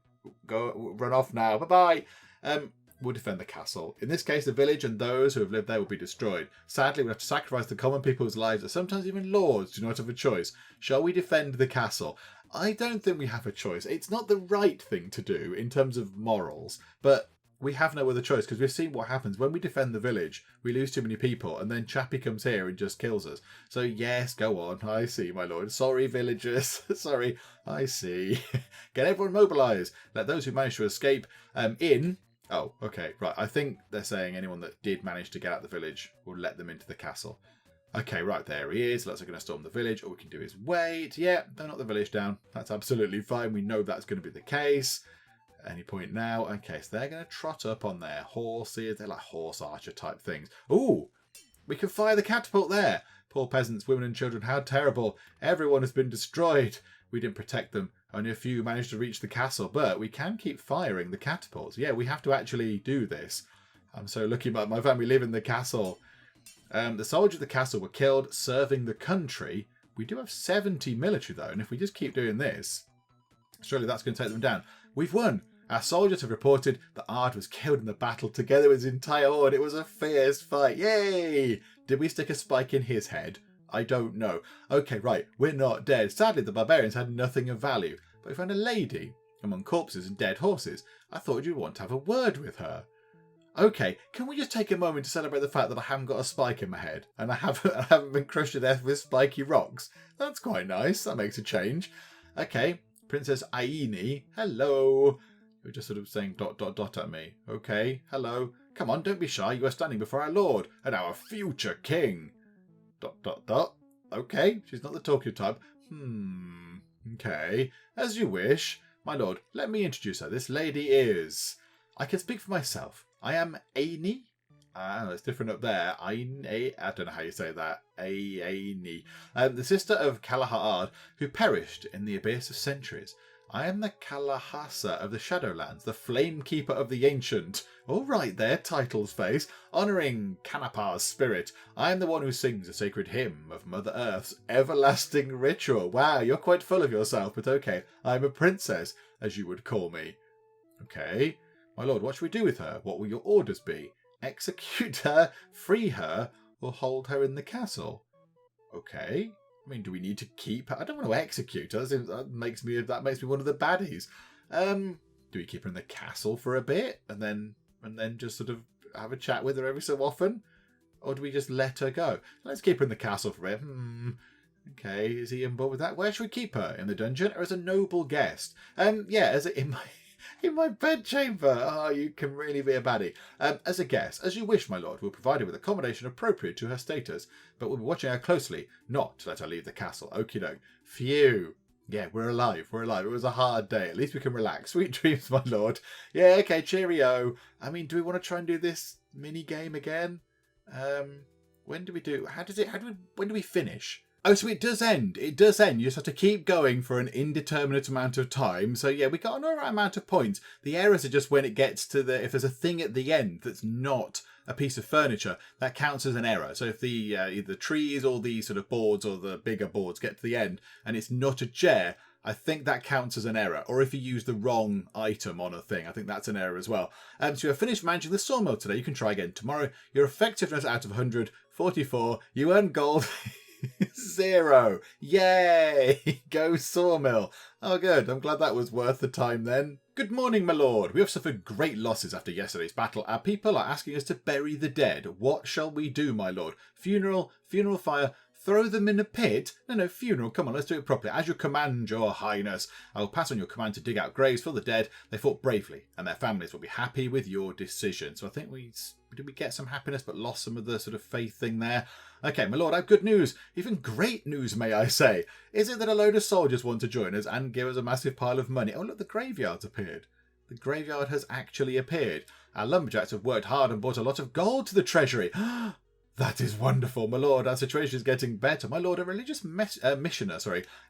go run off now, bye bye. We'll defend the castle. In this case, the village and those who have lived there will be destroyed. Sadly, we have to sacrifice the common people's lives, and sometimes even lords do not have a choice. Shall we defend the castle? I don't think we have a choice. It's not the right thing to do in terms of morals, but we have no other choice because we've seen what happens when we defend the village. We lose too many people and then Chappie comes here and just kills us. So yes, go on. I see, my lord. Sorry, villagers. Sorry. I see. Get everyone mobilised. Let those who manage to escape in. Oh, okay. Right. I think they're saying anyone that did manage to get out the village will let them into the castle. Okay, right. There he is. Looks like we're going to storm the village. All we can do is wait. Yeah, don't knock the village down. That's absolutely fine. We know that's going to be the case. Any point now. Okay, so they're going to trot up on their horses. They're like horse archer type things. Ooh, we can fire the catapult there. Poor peasants, women and children, how terrible. Everyone has been destroyed. We didn't protect them. Only a few managed to reach the castle, but we can keep firing the catapults. Yeah, we have to actually do this. I'm so lucky my family live in the castle. The soldiers of the castle were killed serving the country. We do have 70 military though, and if we just keep doing this, surely that's going to take them down. We've won. Our soldiers have reported that Ard was killed in the battle together with his entire horde. It was a fierce fight. Yay! Did we stick a spike in his head? I don't know. Okay, right. We're not dead. Sadly, the barbarians had nothing of value. But we found a lady among corpses and dead horses. I thought you'd want to have a word with her. Okay, can we just take a moment to celebrate the fact that I haven't got a spike in my head and I haven't been crushed to death with spiky rocks? That's quite nice. That makes a change. Okay, Princess Aini. Hello. You're just sort of saying ... at me. Okay, hello. Come on, don't be shy. You are standing before our lord and our future king. ... Okay, she's not the talkative type. Okay, as you wish. My lord, let me introduce her. This lady is... I can speak for myself. I am Aini. It's different up there. I don't know how you say that. Aini. The sister of Kalaha'ad, who perished in the abyss of centuries. I am the Kalahasa of the Shadowlands, the Flame Keeper of the Ancient. All right there, titles face. Honouring Kanapa's spirit, I am the one who sings the sacred hymn of Mother Earth's everlasting ritual. Wow, you're quite full of yourself, but okay. I'm a princess, as you would call me. Okay. My lord, what should we do with her? What will your orders be? Execute her, free her, or hold her in the castle? Okay. I mean, do we need to keep her? I don't want to execute her. That makes me one of the baddies. Do we keep her in the castle for a bit and then just sort of have a chat with her every so often, or do we just let her go? Let's keep her in the castle for a bit. Okay, is he on board with that? Where should we keep her? In the dungeon or as a noble guest? Yeah, in my bedchamber. Oh, you can really be a baddie. As a guest, as you wish, my lord. We'll provide her with accommodation appropriate to her status, but we'll be watching her closely, not to let her leave the castle. Okie doke. Phew. Yeah, we're alive. We're alive. It was a hard day. At least we can relax. Sweet dreams, my lord. Yeah, okay, cheerio. I mean, do we want to try and do this mini game again? When do we do? When do we finish? Oh, so it does end. It does end. You just have to keep going for an indeterminate amount of time. So yeah, we got an alright amount of points. The errors are just when it gets to if there's a thing at the end that's not a piece of furniture, that counts as an error. So if the either trees or the sort of boards or the bigger boards get to the end and it's not a chair, I think that counts as an error. Or if you use the wrong item on a thing, I think that's an error as well. So you have finished managing the sawmill today. You can try again tomorrow. Your effectiveness out of 100, 44. You earn gold. 0. Yay! Go Sawmill. Oh, good. I'm glad that was worth the time then. Good morning, my lord. We have suffered great losses after yesterday's battle. Our people are asking us to bury the dead. What shall we do, my lord? Funeral fire, throw them in a pit? No, funeral. Come on, let's do it properly. As you command, your highness. I will pass on your command to dig out graves for the dead. They fought bravely, and their families will be happy with your decision. So I think did we get some happiness but lost some of the sort of faith thing there? Okay, my lord, I have good news. Even great news, may I say. Is it that a load of soldiers want to join us and give us a massive pile of money? Oh, look, the graveyard's appeared. The graveyard has actually appeared. Our lumberjacks have worked hard and brought a lot of gold to the treasury. That is wonderful, my lord. Our situation is getting better. My lord, a religious missioner,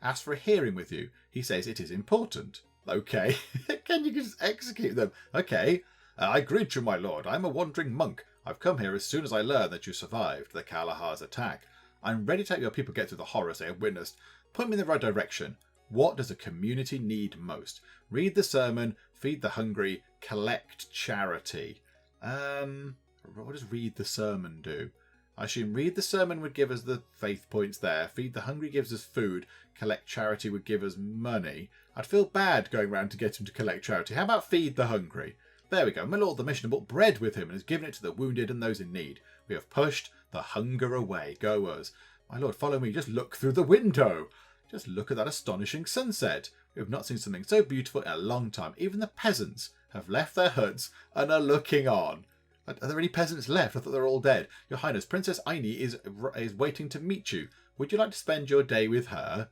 asked for a hearing with you. He says it is important. Okay. Can you just execute them? Okay. I greet you, my lord. I'm a wandering monk. I've come here as soon as I learned that you survived the Kalahar's attack. I'm ready to help your people get through the horrors they have witnessed. Point me in the right direction. What does a community need most? Read the sermon, feed the hungry, collect charity. What does read the sermon do? I assume read the sermon would give us the faith points there. Feed the hungry gives us food. Collect charity would give us money. I'd feel bad going round to get him to collect charity. How about feed the hungry? There we go. My lord, the missioner brought bread with him and has given it to the wounded and those in need. We have pushed the hunger away. Go us. My lord, follow me. Just look through the window. Just look at that astonishing sunset. We have not seen something so beautiful in a long time. Even the peasants have left their huts and are looking on. Are there any peasants left? I thought they were all dead. Your Highness, Princess Aini is waiting to meet you. Would you like to spend your day with her?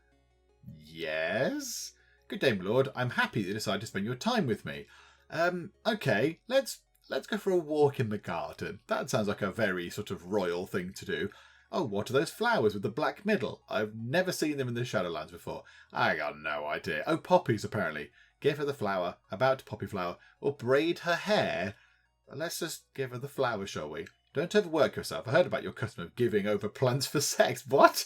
Yes. Good day, my lord. I'm happy that you decided to spend your time with me. Okay, let's go for a walk in the garden. That sounds like a very sort of royal thing to do. Oh, what are those flowers with the black middle? I've never seen them in the Shadowlands before. I got no idea. Oh, poppies, apparently. Give her the flower, about poppy flower, or braid her hair. Let's just give her the flower, shall we? Don't overwork yourself. I heard about your custom of giving over plants for sex. What?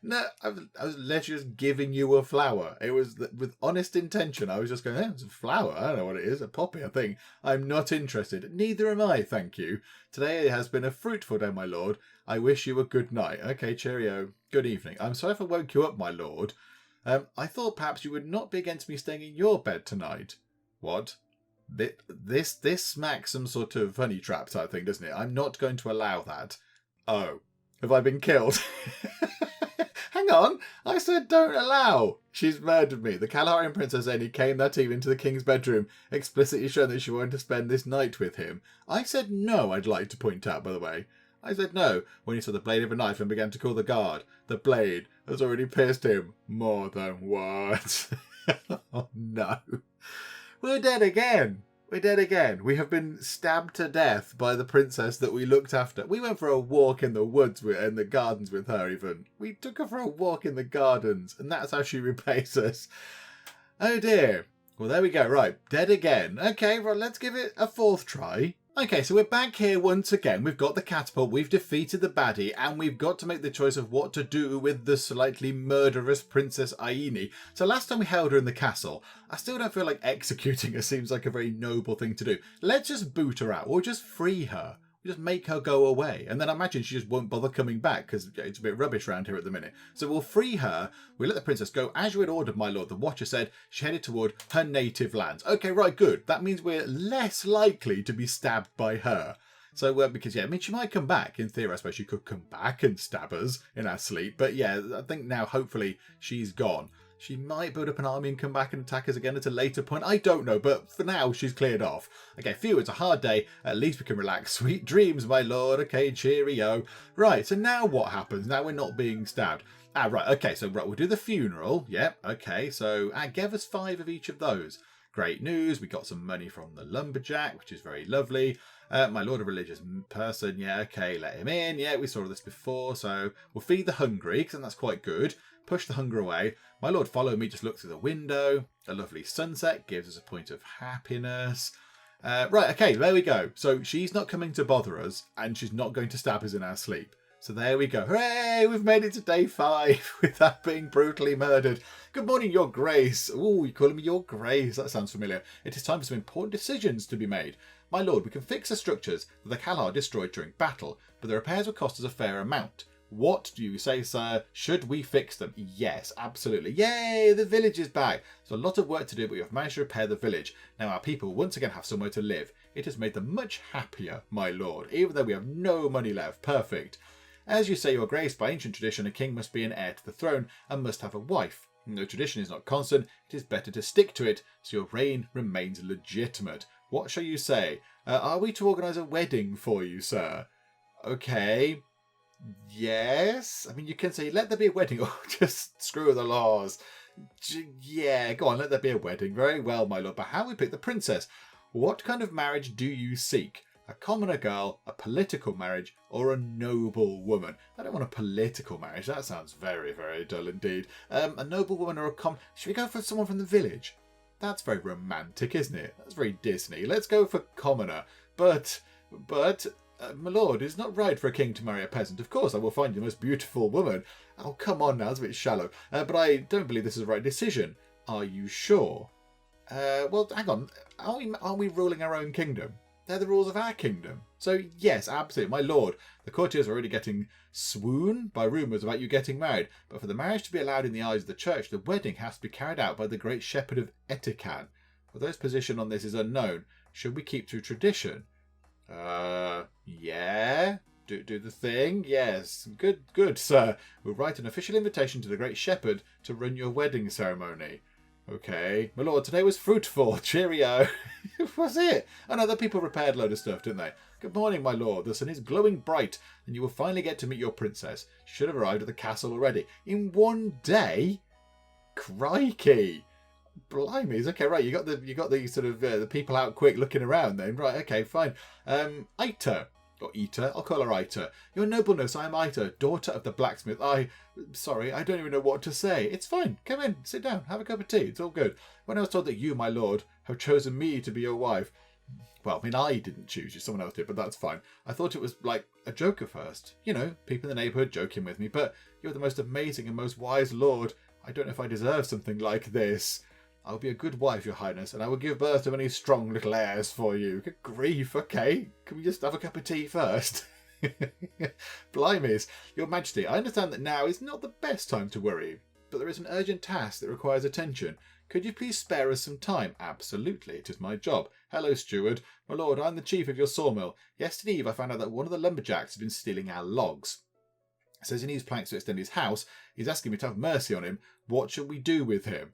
No, I was literally just giving you a flower. It was with honest intention. I was just going, it's a flower. I don't know what it is. A poppy, I think. I'm not interested. Neither am I, thank you. Today has been a fruitful day, my lord. I wish you a good night. Okay, cheerio. Good evening. I'm sorry if I woke you up, my lord. I thought perhaps you would not be against me staying in your bed tonight. What? This smacks some sort of honey trap type thing, doesn't it? I'm not going to allow that. Oh. Have I been killed? Hang on. I said don't allow. She's murdered me. The Kalaharian Princess Eni came that evening to the king's bedroom, explicitly showing that she wanted to spend this night with him. I said no, I'd like to point out, by the way. I said no when he saw the blade of a knife and began to call the guard. The blade has already pierced him more than once. Oh no. We're dead again. We're dead again. We have been stabbed to death by the princess that we looked after. We went for a walk in the woods and the gardens with her even. We took her for a walk in the gardens and that's how she repays us. Oh dear. Well, there we go. Right. Dead again. Okay, well, let's give it a fourth try. Okay, so we're back here once again. We've got the catapult, we've defeated the baddie, and we've got to make the choice of what to do with the slightly murderous Princess Aini. So last time we held her in the castle, I still don't feel like executing her seems like a very noble thing to do. Let's just boot her out, or just free her. Just make her go away. And then I imagine she just won't bother coming back because it's a bit rubbish around here at the minute. So we'll free her. We'll let the princess go. As you had ordered, my lord, the watcher said she headed toward her native lands. Okay, right, good. That means we're less likely to be stabbed by her. So, because, yeah, I mean, she might come back. In theory, I suppose she could come back and stab us in our sleep. But, yeah, I think now, hopefully, she's gone. She might build up an army and come back and attack us again at a later point. I don't know, but for now, she's cleared off. Okay, phew, it's a hard day. At least we can relax. Sweet dreams, my lord. Okay, cheerio. Right, so now what happens? Now we're not being stabbed. Right, okay, so right, we'll do the funeral. Yep, okay, so give us 5 of each of those. Great news. We got some money from the lumberjack, which is very lovely. My lord, a religious person. Yeah, okay, let him in. Yeah, we saw this before. So we'll feed the hungry, because that's quite good. Push the hunger away. My lord, follow me. Just look through the window. A lovely sunset gives us a point of happiness. Right, okay, there we go. So she's not coming to bother us, and she's not going to stab us in our sleep. So there we go. Hooray! We've made it to day 5 without being brutally murdered. Good morning, Your Grace. Ooh, you're calling me Your Grace. That sounds familiar. It is time for some important decisions to be made. My lord, we can fix the structures that the Kalar destroyed during battle, but the repairs will cost us a fair amount. What do you say, sir? Should we fix them? Yes, absolutely. Yay, the village is back. There's a lot of work to do, but we have managed to repair the village. Now our people once again have somewhere to live. It has made them much happier, my lord, even though we have no money left. Perfect. As you say, Your Grace, by ancient tradition, a king must be an heir to the throne and must have a wife. No tradition is not constant. It is better to stick to it, so your reign remains legitimate. What shall you say? Are we to organise a wedding for you, sir? Okay. Yes. I mean, you can say, let there be a wedding, or just screw the laws. Yeah, go on, let there be a wedding. Very well, my lord. But how we pick the princess? What kind of marriage do you seek? A commoner girl, a political marriage, or a noble woman? I don't want a political marriage. That sounds very, very dull indeed. A noble woman or a Should we go for someone from the village? That's very romantic, isn't it? That's very Disney. Let's go for commoner. But, my lord, it's not right for a king to marry a peasant. Of course, I will find you the most beautiful woman. Oh, come on now, that's a bit shallow. But I don't believe this is the right decision. Are you sure? Well, hang on. Are we ruling our own kingdom? They're the rules of our kingdom. So, yes, absolutely. My lord, the courtiers are already getting swooned by rumours about you getting married. But for the marriage to be allowed in the eyes of the church, the wedding has to be carried out by the great shepherd of Etikan. Although his position on this is unknown, should we keep to tradition? Yeah. Do the thing? Yes. Good, sir. We'll write an official invitation to the great shepherd to run your wedding ceremony. Okay. My lord, today was fruitful. Cheerio. Was it? Oh no, the people repaired a load of stuff, didn't they? Good morning, my lord. The sun is glowing bright, and you will finally get to meet your princess. She should have arrived at the castle already. In one day? Crikey. Blimey. Okay, right. You got the sort of the people out quick looking around then. Right, okay, fine. Aita. Or Ita, I'll call her Ita. Your nobleness, I am Ita, daughter of the blacksmith. Sorry, I don't even know what to say. It's fine. Come in, sit down, have a cup of tea. It's all good. When I was told that you, my lord, have chosen me to be your wife, well, I mean, I didn't choose you, someone else did, but that's fine. I thought it was like a joke at first. You know, people in the neighbourhood joking with me, but you're the most amazing and most wise lord. I don't know if I deserve something like this. I'll be a good wife, your highness, and I will give birth to many strong little heirs for you. Good grief, okay. Can we just have a cup of tea first? Blimeys. Your majesty, I understand that now is not the best time to worry, but there is an urgent task that requires attention. Could you please spare us some time? Absolutely, it is my job. Hello, steward. My lord, I'm the chief of your sawmill. Yesterday eve I found out that one of the lumberjacks has been stealing our logs. Says he needs planks to extend his house. He's asking me to have mercy on him. What shall we do with him?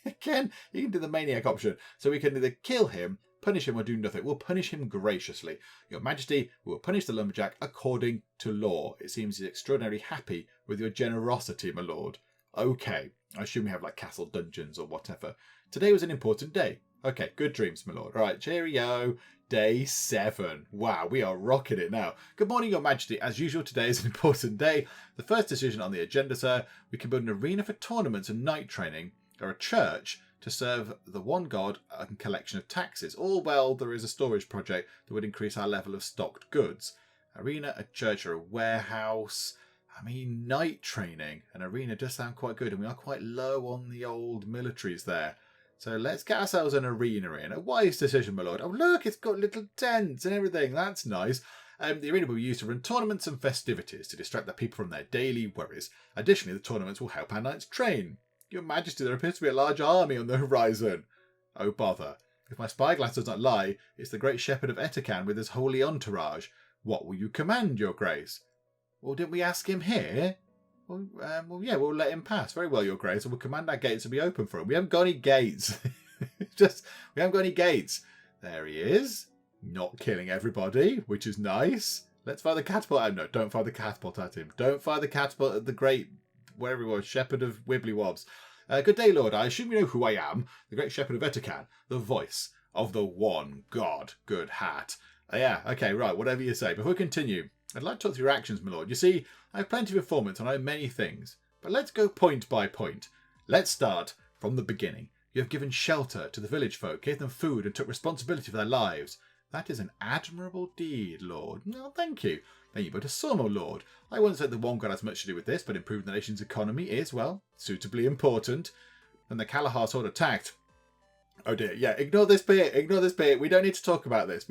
Again, you can do the maniac option. So we can either kill him, punish him, or do nothing. We'll punish him graciously. Your majesty, we will punish the lumberjack according to law. It seems he's extraordinarily happy with your generosity, my lord. Okay, I assume we have like castle dungeons or whatever. Today was an important day. Okay, good dreams, my lord. All right, cheerio. Day 7. Wow, we are rocking it now. Good morning, your majesty. As usual, today is an important day. The first decision on the agenda, sir, we can build an arena for tournaments and night training, or a church to serve the one god and collection of taxes. All well, there is a storage project that would increase our level of stocked goods. Arena, a church, or a warehouse. I mean, night training. An arena does sound quite good, and we are quite low on the old militaries there. So let's get ourselves an arena in. A wise decision, my lord. Oh, look, it's got little tents and everything. That's nice. The arena will be used to run tournaments and festivities to distract the people from their daily worries. Additionally, the tournaments will help our knights train. Your majesty, there appears to be a large army on the horizon. Oh, bother. If my spyglass does not lie, it's the great shepherd of Etikan with his holy entourage. What will you command, your grace? Well, didn't we ask him here? Well, yeah, we'll let him pass. Very well, your grace, and we'll command our gates to be open for him. We haven't got any gates. We haven't got any gates. There he is. Not killing everybody, which is nice. Let's fire the catapult at him. No, don't fire the catapult at him. Don't fire the catapult at the great, wherever he was, shepherd of Wibbly Wobbs. Good day, Lord. I assume you know who I am. The Great Shepherd of Etican. The voice of the one God. Good hat. Yeah, okay, right, whatever you say. Before we continue, I'd like to talk through your actions, my lord. You see, I have plenty of informants and I know many things. But let's go point by point. Let's start from the beginning. You have given shelter to the village folk, gave them food and took responsibility for their lives. That is an admirable deed, Lord. No, thank you. Then you built a sawmill, Lord. I wouldn't say the one God has much to do with this, but improving the nation's economy is, well, suitably important. Then the Kalahar horde attacked. Oh dear, yeah, ignore this bit. We don't need to talk about this.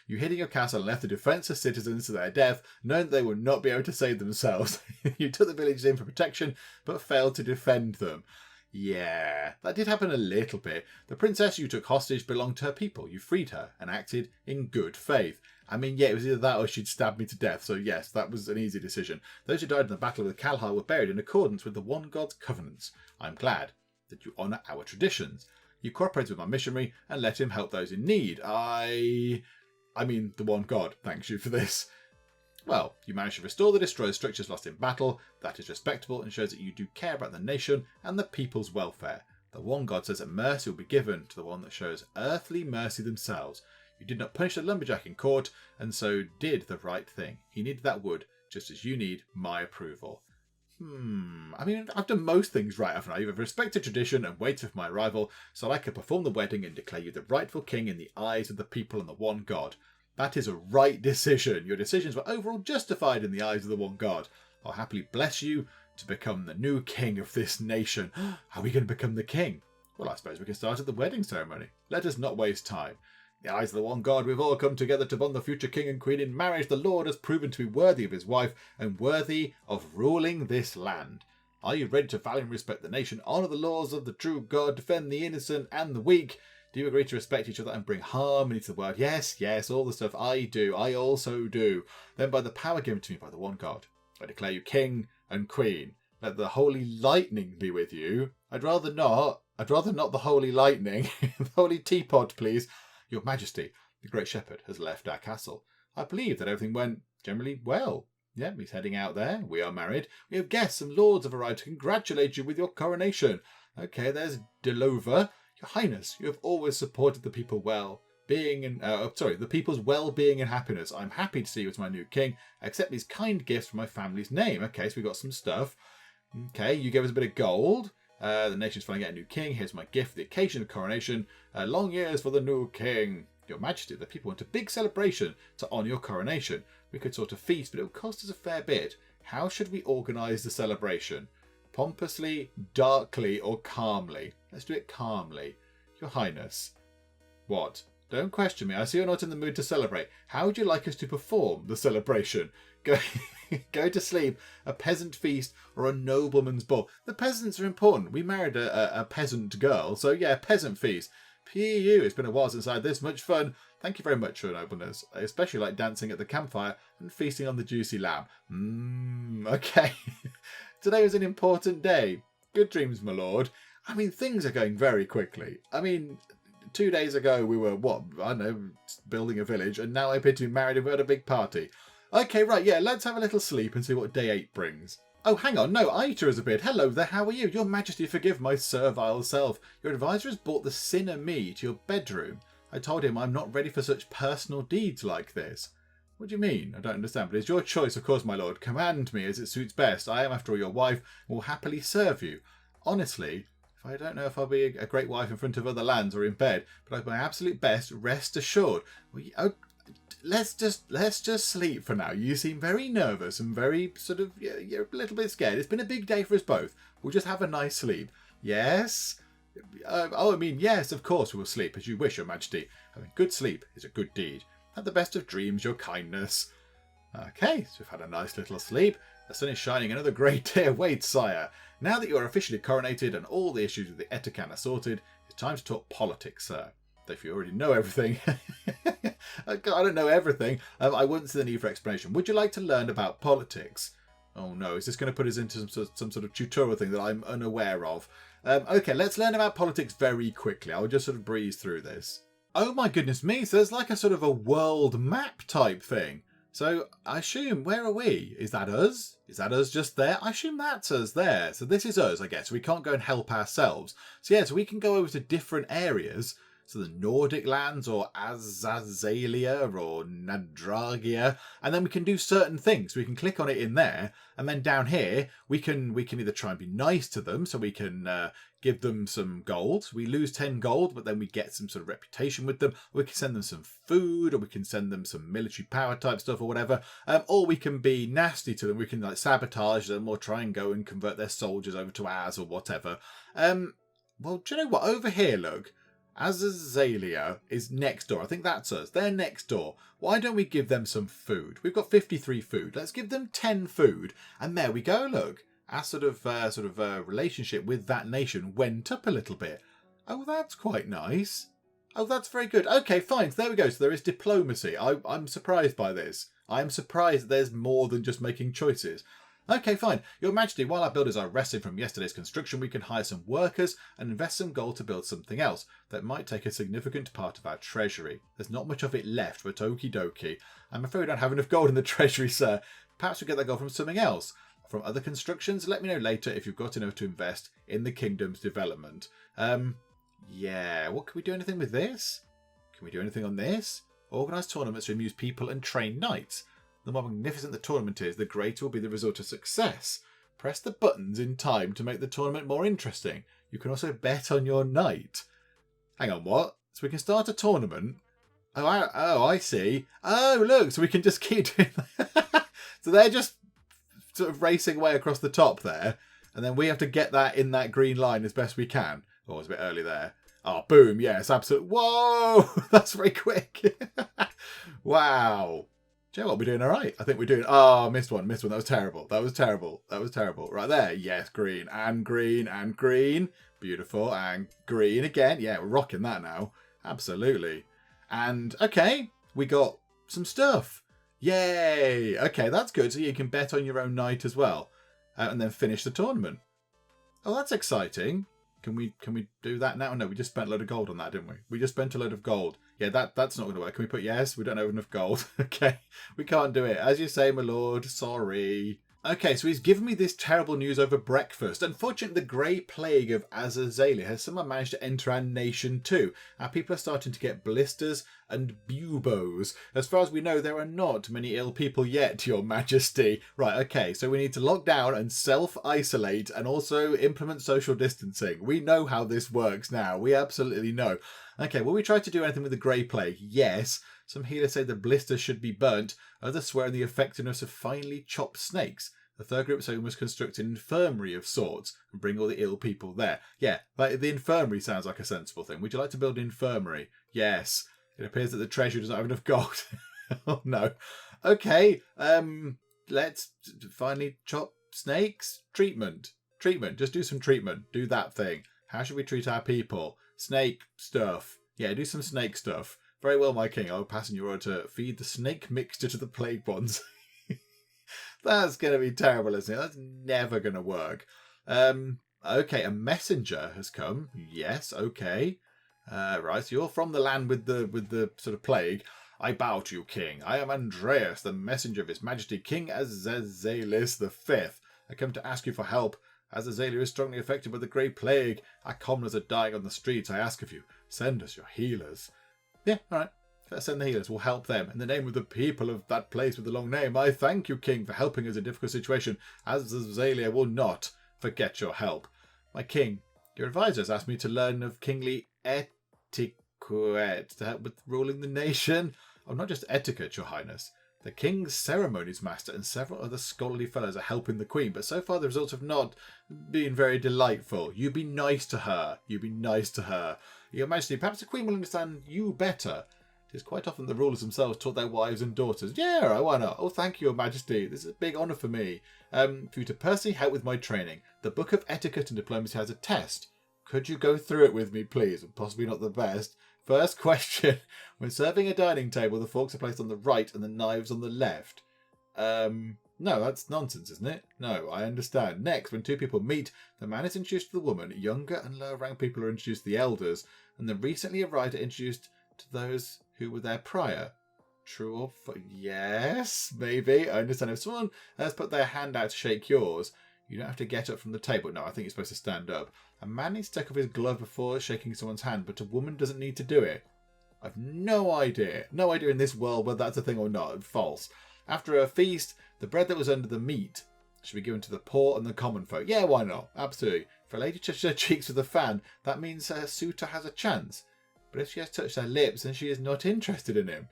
You hid in your castle and left the defenceless citizens to their death, knowing that they would not be able to save themselves. You took the villagers in for protection, but failed to defend them. Yeah, that did happen a little bit. The princess you took hostage belonged to her people. You freed her and acted in good faith. I mean, yeah, it was either that or she'd stabbed me to death, so yes, that was an easy decision. Those who died in the battle with Kalahar were buried in accordance with the one God's covenants. I'm glad that you honour our traditions. You cooperated with my missionary and let him help those in need. I mean, the one God thanks you for this. Well, you managed to restore the destroyed structures lost in battle. That is respectable and shows that you do care about the nation and the people's welfare. The one God says that mercy will be given to the one that shows earthly mercy themselves. You did not punish the lumberjack in court, and so did the right thing. He needed that wood, just as you need my approval. I mean, I've done most things right, haven't I? You've respected tradition and waited for my arrival, so I could perform the wedding and declare you the rightful king in the eyes of the people and the one God. That is a right decision. Your decisions were overall justified in the eyes of the one God. I'll happily bless you to become the new king of this nation. Are we going to become the king? Well, I suppose we can start at the wedding ceremony. Let us not waste time. In the eyes of the one God, we've all come together to bond the future king and queen in marriage. The Lord has proven to be worthy of his wife and worthy of ruling this land. Are you ready to value and respect the nation, honour the laws of the true God, defend the innocent and the weak? Do you agree to respect each other and bring harmony to the world? Yes, all the stuff I do. I also do. Then by the power given to me by the one God, I declare you king and queen. Let the holy lightning be with you. I'd rather not the holy lightning. The holy teapot, please. Your Majesty, the Great Shepherd, has left our castle. I believe that everything went generally well. Yeah, he's heading out there. We are married. We have guests and lords have arrived to congratulate you with your coronation. Okay, there's Delova. Your Highness, you have always supported the people the people's well-being and happiness. I'm happy to see you as my new king. I accept these kind gifts from my family's name. Okay, so we got some stuff. Okay, you gave us a bit of gold. The nation's finally getting a new king. Here's my gift for the occasion of coronation. Long years for the new king. Your Majesty, the people want a big celebration to honour your coronation. We could sort of feast, but it would cost us a fair bit. How should we organise the celebration? Pompously, darkly, or calmly? Let's do it calmly. Your Highness. What? Don't question me. I see you're not in the mood to celebrate. How would you like us to perform the celebration? Go to sleep, a peasant feast, or a nobleman's ball? The peasants are important. We married a peasant girl, so yeah, peasant feast. P.U. It's been a while since I had this much fun. Thank you very much, Your Nobleness. I especially like dancing at the campfire and feasting on the juicy lamb. Okay. Today was an important day. Good dreams, my lord. I mean, things are going very quickly. I mean, 2 days ago we were, building a village, and now I appear to be married and we had a big party. Okay, right, yeah, let's have a little sleep and see what day 8 brings. Oh, hang on, no, Aita is a bit. Hello there, how are you? Your Majesty, forgive my servile self. Your advisor has brought the sinner me to your bedroom. I told him I'm not ready for such personal deeds like this. What do you mean? I don't understand, but it's your choice, of course, my lord. Command me as it suits best. I am, after all, your wife and will happily serve you. Honestly, I don't know if I'll be a great wife in front of other lands or in bed, but I'll do my absolute best, rest assured. Let's just sleep for now. You seem very nervous and very you're a little bit scared. It's been a big day for us both. We'll just have a nice sleep. Yes? Yes, of course we will sleep as you wish, Your Majesty. Having good sleep is a good deed. Have the best of dreams, Your Kindness. Okay, so we've had a nice little sleep. The sun is shining. Another great day awaits, sire. Now that you are officially coronated and all the issues with the Etican are sorted, it's time to talk politics, sir. If you already know everything. I don't know everything. I wouldn't see the need for explanation. Would you like to learn about politics? Oh no, is this going to put us into some sort of tutorial thing that I'm unaware of? Okay, let's learn about politics very quickly. I'll just sort of breeze through this. Oh my goodness me, so there's like a sort of a world map type thing. So I assume, where are we? Is that us? Is that us just there? I assume that's us there. So this is us, I guess. We can't go and help ourselves. So yeah, so we can go over to different areas. So the Nordic lands, or Azazalia, or Nadragia, and then we can do certain things. We can click on it in there, and then down here we can either try and be nice to them, so we can give them some gold. We lose 10 gold, but then we get some sort of reputation with them. Or we can send them some food, or we can send them some military power type stuff, or whatever. Or we can be nasty to them. We can like sabotage them, or try and go and convert their soldiers over to ours, or whatever. Well, do you know what? Over here, look. Azazalia is next door. I think that's us. They're next door. Why don't we give them some food? We've got 53 food. Let's give them 10 food. And there we go, look. Our sort of relationship with that nation went up a little bit. Oh, that's quite nice. Oh, that's very good. Okay, fine. So there we go. So there is diplomacy. I'm surprised by this. I'm surprised there's more than just making choices. Okay, fine. Your Majesty, while our builders are resting from yesterday's construction, we can hire some workers and invest some gold to build something else that might take a significant part of our treasury. There's not much of it left, but okie dokie. I'm afraid we don't have enough gold in the treasury, sir. Perhaps we get that gold from something else. From other constructions, let me know later if you've got enough to invest in the kingdom's development. Yeah, what can we do anything with this? Can we do anything on this? Organise tournaments to amuse people and train knights. The more magnificent the tournament is, the greater will be the result of success. Press the buttons in time to make the tournament more interesting. You can also bet on your knight. Hang on, what? So we can start a tournament? Oh, I see. Oh, look, so we can just keep doing that. So they're just sort of racing away across the top there, and then we have to get that in that green line as best we can. Oh, it's a bit early there. Oh, boom, yes, absolutely. Whoa, that's very quick. Wow. Do you know what? We're doing all right. I think we're doing... Oh, missed one. That was terrible. That was terrible. Right there. Yes, green and green and green. Beautiful. And green again. Yeah, we're rocking that now. Absolutely. And, okay, we got some stuff. Yay. Okay, that's good. So you can bet on your own knight as well. And then finish the tournament. Oh, that's exciting. Can we do that now? No, we just spent a load of gold on that, didn't we? We just spent a load of gold. Yeah, that's not going to work. Can we put yes? We don't have enough gold. Okay, we can't do it. As you say, my lord, sorry. Okay, so he's given me this terrible news over breakfast. Unfortunately, the Grey Plague of Azazalia has somehow managed to enter our nation too. Our people are starting to get blisters and buboes. As far as we know, there are not many ill people yet, Your Majesty. Right, okay, so we need to lock down and self-isolate and also implement social distancing. We know how this works now. We absolutely know. Okay, will we try to do anything with the Grey Plague? Yes. Some healers say the blisters should be burnt. Others swear in the effectiveness of finely chopped snakes. The third group say we must construct an infirmary of sorts and bring all the ill people there. Yeah, like the infirmary sounds like a sensible thing. Would you like to build an infirmary? Yes. It appears that the treasury doesn't have enough gold. Oh no. Okay, let's finely chop snakes. Treatment. Just do some treatment. Do that thing. How should we treat our people? Snake stuff. Yeah, do some snake stuff. Very well, my king. I'll pass on your order to feed the snake mixture to the plague ones. That's going to be terrible, isn't it? That's never going to work. Okay, a messenger has come. Yes, okay. Right, so you're from the land with the sort of plague. I bow to you, king. I am Andreas, the messenger of His Majesty King Azazalis V. I come to ask you for help. Azazalia is strongly affected by the Grey Plague. Our commoners are dying on the streets. I ask of you, send us your healers. Yeah, all right. Let's send the healers. We'll help them. In the name of the people of that place with the long name, I thank you, king, for helping us in a difficult situation. Azazalia will not forget your help. My king, your advisors asked me to learn of kingly etiquette to help with ruling the nation. Oh, not just etiquette, your highness. The king's ceremonies master and several other scholarly fellows are helping the queen, but so far the results have not been very delightful. You be nice to her. Your Majesty, perhaps the queen will understand you better. It is quite often the rulers themselves taught their wives and daughters. Yeah, why not? Oh, thank you, Your Majesty. This is a big honour for me. For you to personally help with my training. The Book of Etiquette and Diplomacy has a test. Could you go through it with me, please? Possibly not the best. First question. When serving a dining table, the forks are placed on the right and the knives on the left. No, that's nonsense, isn't it? No, I understand. Next, when two people meet, the man is introduced to the woman. Younger and lower rank people are introduced to the elders. And the recently arrived are introduced to those who were there prior. True or false? Yes, maybe. I understand. If someone has put their hand out to shake yours, you don't have to get up from the table. No, I think you're supposed to stand up. A man needs to take off his glove before shaking someone's hand, but a woman doesn't need to do it. I've no idea. No idea in this world whether that's a thing or not. False. After a feast, the bread that was under the meat should be given to the poor and the common folk. Yeah, why not? Absolutely. If a lady touches her cheeks with a fan, that means her suitor has a chance. But if she has touched her lips, then she is not interested in him.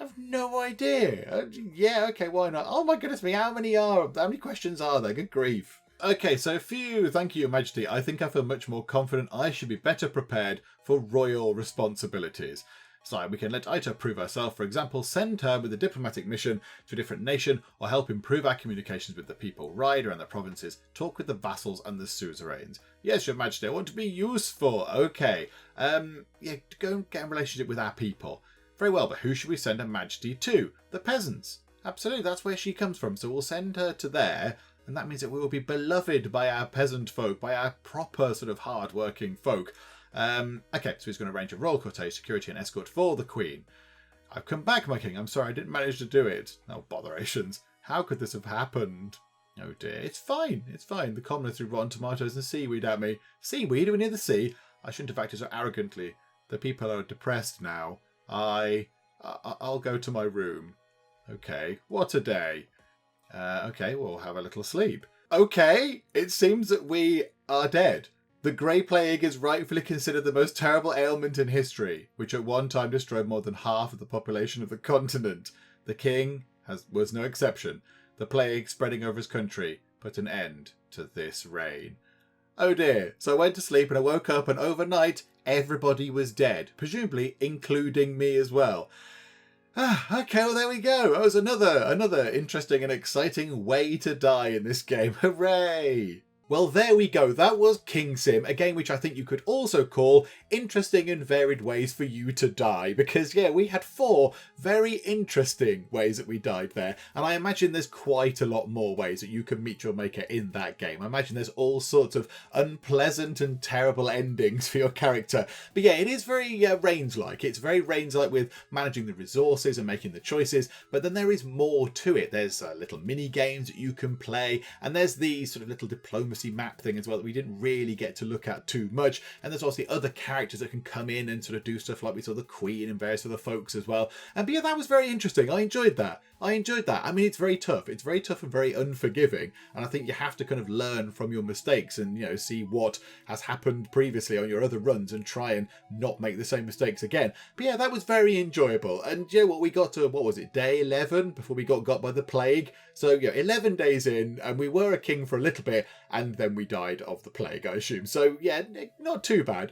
I've no idea. Yeah, okay, why not? Oh my goodness me, how many questions are there? Good grief. Okay, so thank you, Your Majesty. I think I feel much more confident. I should be better prepared for royal responsibilities. So we can let Aita prove herself, for example, send her with a diplomatic mission to a different nation, or help improve our communications with the people, ride around the provinces, talk with the vassals and the suzerains. Yes, Your Majesty, I want to be useful. Okay. Yeah, go and get a relationship with our people. Very well, but who should we send Her Majesty to? The peasants. Absolutely, that's where she comes from. So we'll send her to there, and that means that we will be beloved by our peasant folk, by our proper sort of hard-working folk. Okay, so he's going to arrange a royal cortege, security and escort for the Queen. I've come back, my king. I'm sorry, I didn't manage to do it. Oh, botherations. How could this have happened? Oh dear, it's fine. It's fine. The commoner threw rotten tomatoes and seaweed at me. Seaweed? Are we near the sea? I shouldn't have acted so arrogantly. The people are depressed now. I'll go to my room. Okay, what a day. Okay, we'll have a little sleep. Okay, it seems that we are dead. The Grey Plague is rightfully considered the most terrible ailment in history, which at one time destroyed more than half of the population of the continent. The king was no exception. The plague spreading over his country put an end to this reign. Oh dear, so I went to sleep and I woke up and overnight everybody was dead, presumably including me as well. Okay, well there we go. That was another interesting and exciting way to die in this game. Hooray! Well, there we go. That was King Sim, a game which I think you could also call interesting and varied ways for you to die. Because, yeah, we had 4 very interesting ways that we died there. And I imagine there's quite a lot more ways that you can meet your maker in that game. I imagine there's all sorts of unpleasant and terrible endings for your character. But yeah, it is very Reigns-like. It's very Reigns-like with managing the resources and making the choices. But then there is more to it. There's little mini-games that you can play. And there's the sort of little diplomacy map thing as well that we didn't really get to look at too much, and there's also other characters that can come in and sort of do stuff like we saw the Queen and various other folks as well. And but yeah, that was very interesting. I enjoyed that. I mean, it's very tough and very unforgiving, and I think you have to kind of learn from your mistakes and, you know, see what has happened previously on your other runs and try and not make the same mistakes again. But yeah, that was very enjoyable. And yeah, we got to, what was it, day 11 before we got by the plague. So yeah, 11 days in, and we were a king for a little bit, and then we died of the plague, I assume. So yeah, not too bad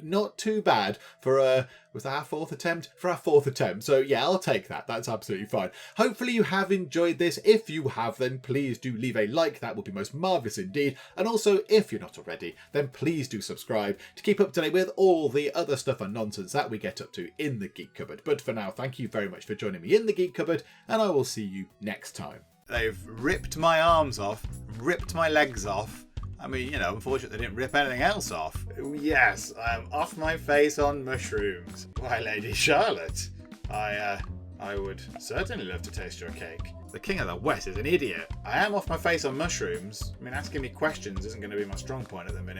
for was that our 4th attempt? For our 4th attempt. So yeah, I'll take that. That's absolutely fine. Hopefully you have enjoyed this. If you have, then please do leave a like. That would be most marvellous indeed. And also, if you're not already, then please do subscribe to keep up to date with all the other stuff and nonsense that we get up to in the Geek Cupboard. But for now, thank you very much for joining me in the Geek Cupboard, and I will see you next time. They've ripped my arms off, ripped my legs off. I mean, you know, unfortunately they didn't rip anything else off. Yes, I'm off my face on mushrooms. Why, Lady Charlotte, I would certainly love to taste your cake. The King of the West is an idiot. I am off my face on mushrooms. I mean, asking me questions isn't going to be my strong point at the minute.